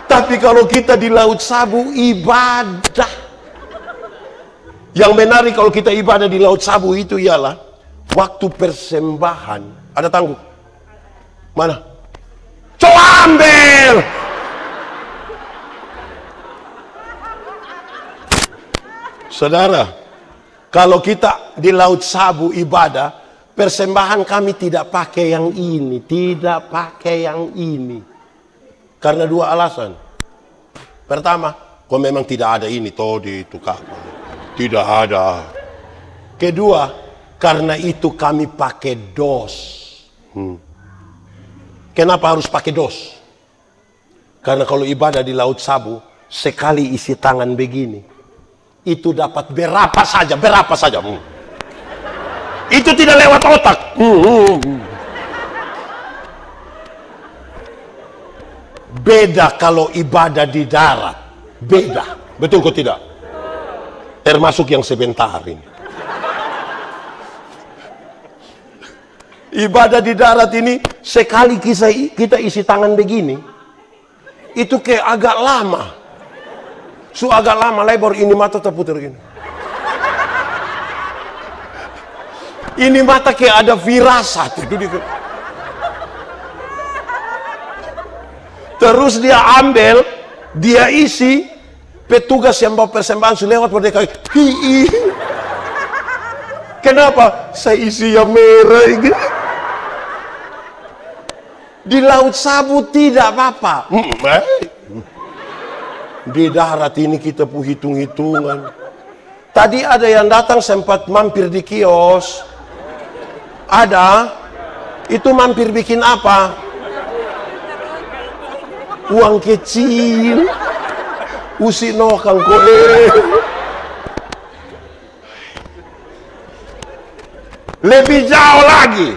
Tapi kalau kita di Laut Sabu ibadah. Yang menarik kalau kita ibadah di Laut Sabu itu ialah waktu persembahan. Ada tangguh? Mana? Coba ambil! Saudara, kalau kita di Laut Sabu ibadah, persembahan kami tidak pakai yang ini, tidak pakai yang ini. Karena 2 alasan. Pertama, kok memang tidak ada ini toh di itu kapal. Tidak ada. Kedua, karena itu kami pakai dos. Kenapa harus pakai dos? Karena kalau ibadah di Laut Sabu, sekali isi tangan begini, itu dapat berapa saja. Itu tidak lewat otak. Beda kalau ibadah di darat. Beda. Betul kok tidak? Termasuk yang sebentar ini. Ibadah di darat ini, sekali kita isi tangan begini, itu kayak agak lama. Agak lama lebar, ini mata terputar gini. Ini mata kayak ada firasat itu. Terus dia ambil, dia isi, petugas yang bawa persembahan sudah lewat pada kayak kenapa? Saya isi yang merah ini. Di Laut Sabu tidak apa-apa. Di darat ini kita pu hitung-hitungan. Tadi ada yang datang sempat mampir di kios. Ada. Itu mampir bikin apa? Uang kecil. Usino kang koe. Lebih jauh lagi.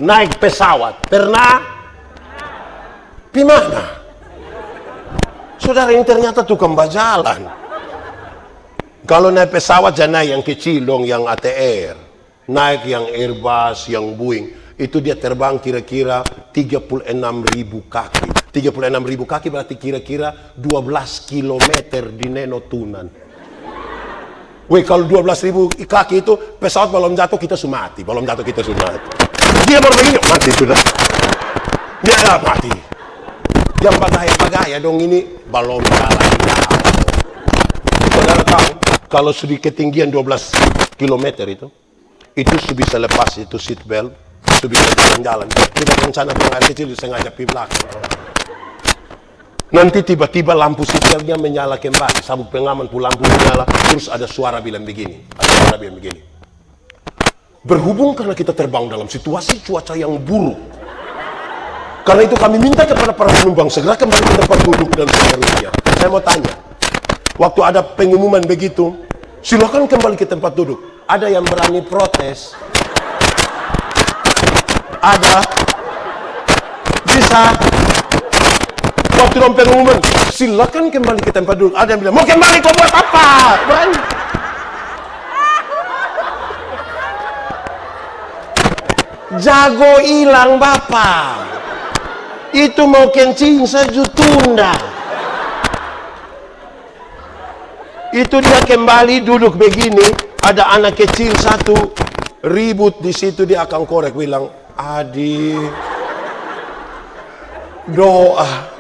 Naik pesawat. Pernah? Gimana? Saudara, ini ternyata tukang bajalan. Kalau naik pesawat jangan naik yang kecil dong, yang ATR. Naik yang Airbus, yang Boeing. Itu dia terbang kira-kira 36.000 kaki. 36.000 kaki berarti kira-kira 12 kilometer di Nenotunan. Weh, kalau 12.000 kaki itu pesawat belum jatuh kita sudah mati. Belum jatuh kita sudah mati. Dia baru begini, mati sudah. Dia mati. Yang bagaya-bagaya dong ini belum jalan jauh. Saudara tahu, kalau sudah ketinggian 12 kilometer itu bisa lepas itu seat belt, itu bisa jalan-jalan. Tidak rencana buang air kecil, sengaja pi belakang. Nanti tiba-tiba lampu seat beltnya menyala kembali, sabuk pengaman pun lampu menyala, terus ada suara bilang begini, Berhubung karena kita terbang dalam situasi cuaca yang buruk, karena itu kami minta kepada para penumpang segera kembali ke tempat duduk dan seterusnya. Saya mau tanya, waktu ada pengumuman begitu, silakan kembali ke tempat duduk. Ada yang berani protes? Ada? Bisa? Waktu ada pengumuman, silakan kembali ke tempat duduk. Ada yang bilang, mau kembali kau buat apa? Berani? Jago hilang Bapak. Itu mau kencing tunda. Itu dia kembali duduk begini, ada anak kecil satu ribut di situ, dia akan korek bilang, adik doa.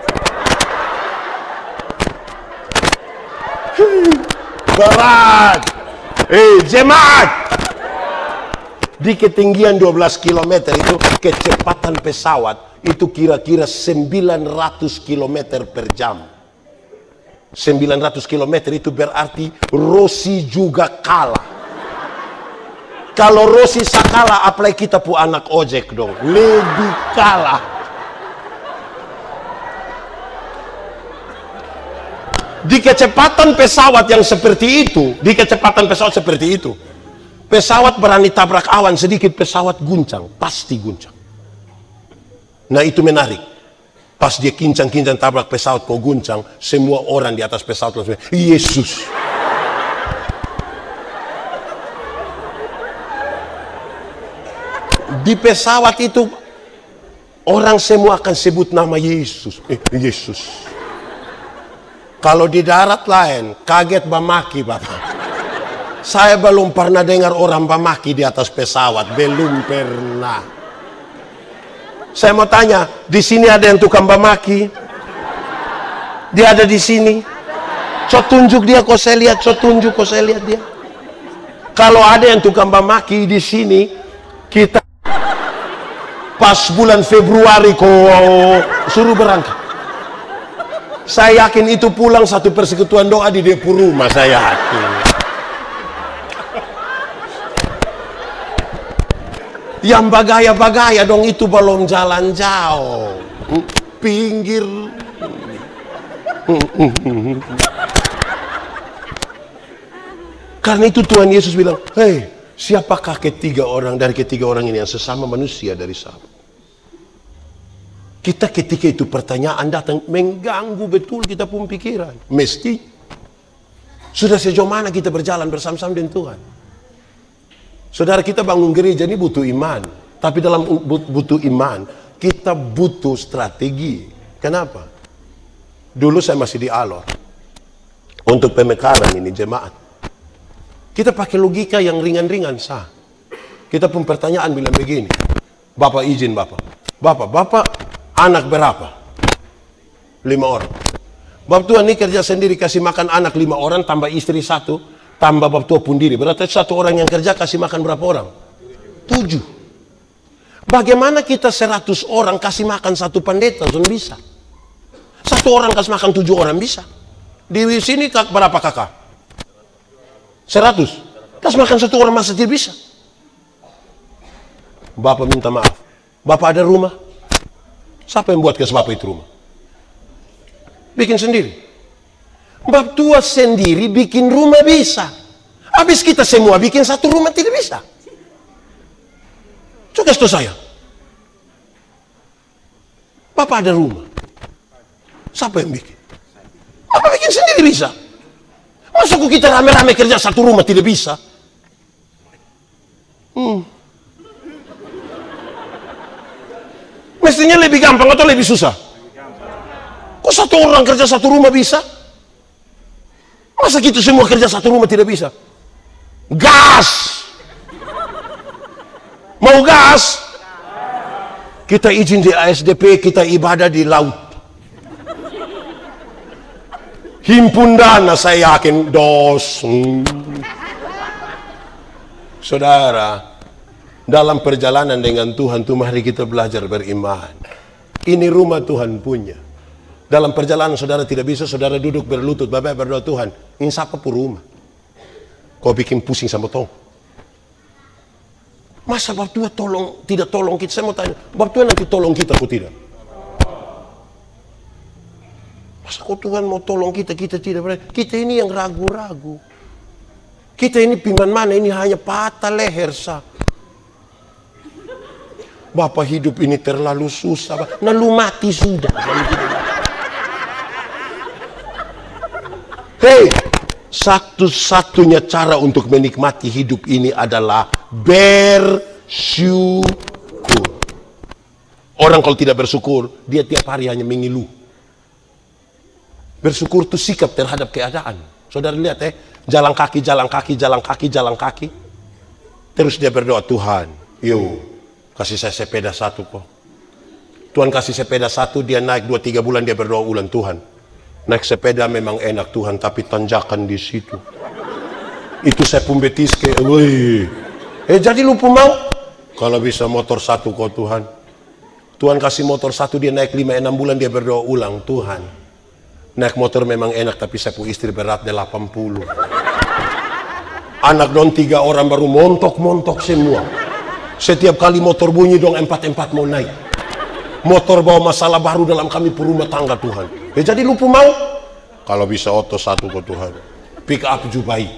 Berat. Jemaat. Di ketinggian 12 km itu kecepatan pesawat itu kira-kira 900 km per jam. 900 km itu berarti Rossi juga kalah. Kalau Rossi kalah, apalagi kita pu anak ojek dong. Lebih kalah. Di kecepatan pesawat yang seperti itu, pesawat berani tabrak awan sedikit, pesawat guncang, pasti guncang. Nah itu menarik. Pas dia kincang-kincang tabrak pesawat kok guncang, semua orang di atas pesawat langsung, Yesus. Di pesawat itu orang semua akan sebut nama Yesus. Yesus. Kalau di darat lain, kaget bamaki Bapak. Saya belum pernah dengar orang bamaki di atas pesawat, belum pernah. Saya mau tanya, di sini ada yang tukang bamaki? Dia ada di sini. Coba tunjuk dia, kok saya lihat. Coba tunjuk, kok saya lihat dia. Kalau ada yang tukang bamaki di sini, kita pas bulan Februari kok suruh berangkat. Saya yakin itu pulang satu persekutuan doa di depo rumah, saya yakin. Yang bagaya-bagaya dong itu belum jalan jauh. Pinggir. Karena itu Tuhan Yesus bilang, hei, siapakah ketiga orang ini yang sesama manusia dari sahabat? Kita ketika itu pertanyaan datang mengganggu betul kita pun pikiran. Mesti. Sudah sejauh mana kita berjalan bersama-sama dengan Tuhan? Saudara, kita bangun gereja ini butuh iman. Tapi dalam butuh iman, kita butuh strategi. Kenapa? Dulu saya masih di Alor. Untuk pemekaran ini jemaat. Kita pakai logika yang ringan-ringan sah. Kita pun pertanyaan bilang begini. Bapak izin Bapak. Bapak anak berapa? 5 orang. Bapak tua ini kerja sendiri kasih makan anak 5 orang tambah istri 1. Tambah bapak tua pun diri. Berarti 1 orang yang kerja kasih makan berapa orang? 7. Bagaimana kita 100 orang kasih makan 1 pendeta? Sudah bisa. 1 orang kasih makan 7 orang bisa. Di sini berapa kakak? 100. Kasih makan 1 orang masih tidak bisa. Bapak minta maaf. Bapak ada rumah. Siapa yang buat ke Bapak itu rumah? Bikin sendiri. Bapak tua sendiri bikin rumah bisa. Habis kita semua bikin satu rumah tidak bisa. Coba kasih saya. Bapak ada rumah. Siapa yang bikin? Bapak bikin sendiri bisa. Masa kok kita rame-rame kerja satu rumah tidak bisa? Mestinya lebih gampang atau lebih susah? Kok satu orang kerja satu rumah bisa? Masa kita semua kerja satu rumah tidak bisa? Gas! Mau gas? Kita izin di ASDP, kita ibadah di laut. Himpun dana, saya yakin dos. Saudara, dalam perjalanan dengan Tuhan, mari kita belajar beriman. Ini rumah Tuhan punya. Dalam perjalanan saudara tidak bisa, saudara duduk berlutut, Bapak berdoa, Tuhan, ini siapa pun rumah. Kau bikin pusing sama tong. Masa Bapak Tua tidak tolong kita? Saya mau tanya, Bapak Tua nanti tolong kita atau tidak? Masa kok Tuhan mau tolong kita, kita tidak berani? Kita ini yang ragu-ragu. Kita ini piman mana, ini hanya patah leher sah. Bapak hidup ini terlalu susah, nah lu mati sudah. Hei, satu-satunya cara untuk menikmati hidup ini adalah bersyukur. Orang kalau tidak bersyukur, dia tiap hari hanya mengeluh. Bersyukur itu sikap terhadap keadaan. Saudara lihat jalan kaki, jalan kaki, jalan kaki, jalan kaki. Terus dia berdoa, Tuhan, yuk kasih saya sepeda satu kok. Tuhan kasih sepeda satu, dia naik 2-3 bulan, dia berdoa ulang, Tuhan, naik sepeda memang enak Tuhan, tapi tanjakan di situ. Itu saya pun betis ke, jadi lu pun mau? Kalau bisa motor satu kok Tuhan. Tuhan kasih motor satu, dia naik 5-6 bulan, dia berdoa ulang, Tuhan, naik motor memang enak, tapi saya pun istri berat 80. Anak dong 3 orang baru montok-montok semua. Setiap kali motor bunyi dong 4-4 mau naik. Motor bawa masalah baru dalam kami rumah tangga Tuhan. Jadi lu pun mau? Kalau bisa oto satu kok Tuhan. Pick up Jubai.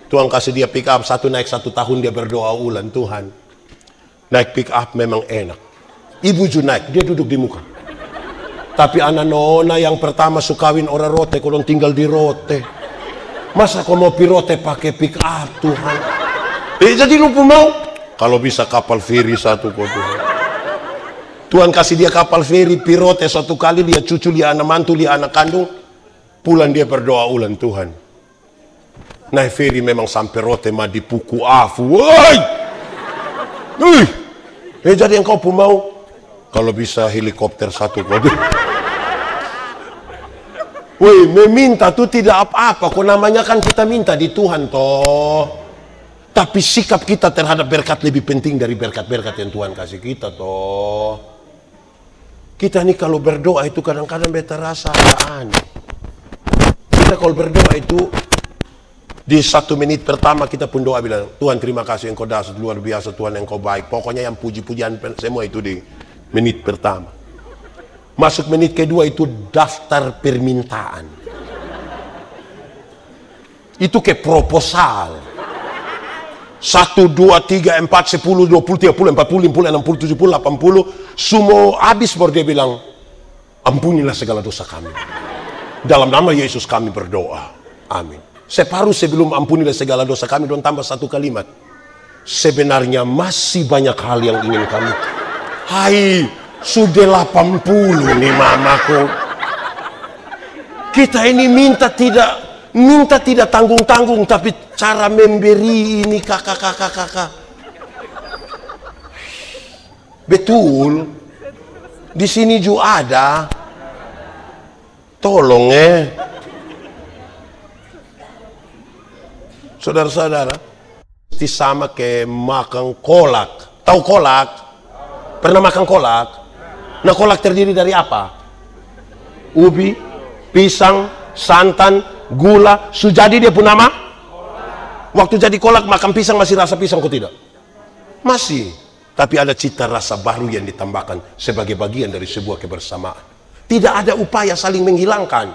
Tuhan kasih dia pick up satu, naik 1 tahun, dia berdoa ulang, Tuhan, naik pick up memang enak. Ibu Ju naik, dia duduk di muka. Tapi anak nona yang pertama sukawin orang rote, kalau tinggal di rote. Masa kau mau pirote pakai pick up Tuhan? Jadi lu pun mau? Kalau bisa kapal feri satu kok Tuhan. Tuhan kasih dia kapal feri, pirote 1 kali, dia cucu, dia anak mantu, dia anak kandung. Pulang dia berdoa ulang, Tuhan, naik feri memang sampai rote mah di puku afu. Woi! Jadi yang kau pun mau? Kalau bisa helikopter satu kok. Woi, meminta tuh tidak apa-apa, kok namanya kan kita minta di Tuhan toh. Tapi sikap kita terhadap berkat lebih penting dari berkat-berkat yang Tuhan kasih kita toh. Kita nih kalau berdoa itu kadang-kadang beta rasa aneh. Kita kalau berdoa itu di 1 menit pertama kita pun doa bilang, Tuhan terima kasih engkau dahsyat luar biasa, Tuhan engkau baik. Pokoknya yang puji-pujian semua itu di menit pertama. Masuk menit kedua itu daftar permintaan. Itu kayak proposal. 1, 2, 3, 4, 10, 20, 30, 40, 50, 60, 70, 80. Semua habis baru dia bilang, ampunilah segala dosa kami. Dalam nama Yesus kami berdoa. Amin. Separuh sebelum ampunilah segala dosa kami, don tambah 1 kalimat. Sebenarnya masih banyak hal yang ingin kami. Hai, sudah 80 nih mamaku. Kita ini minta tidak tanggung-tanggung, tapi cara memberi ini kakak. Betul. Di sini juga ada. Tolong saudara-saudara, sama kayak makan kolak. Tahu kolak? Pernah makan kolak? Nah, kolak terdiri dari apa? Ubi, pisang, santan, gula. Sujadi dia pun nama? Waktu jadi kolak makan pisang masih rasa pisang kok tidak? Masih. Tapi ada cita rasa baru yang ditambahkan sebagai bagian dari sebuah kebersamaan. Tidak ada upaya saling menghilangkan.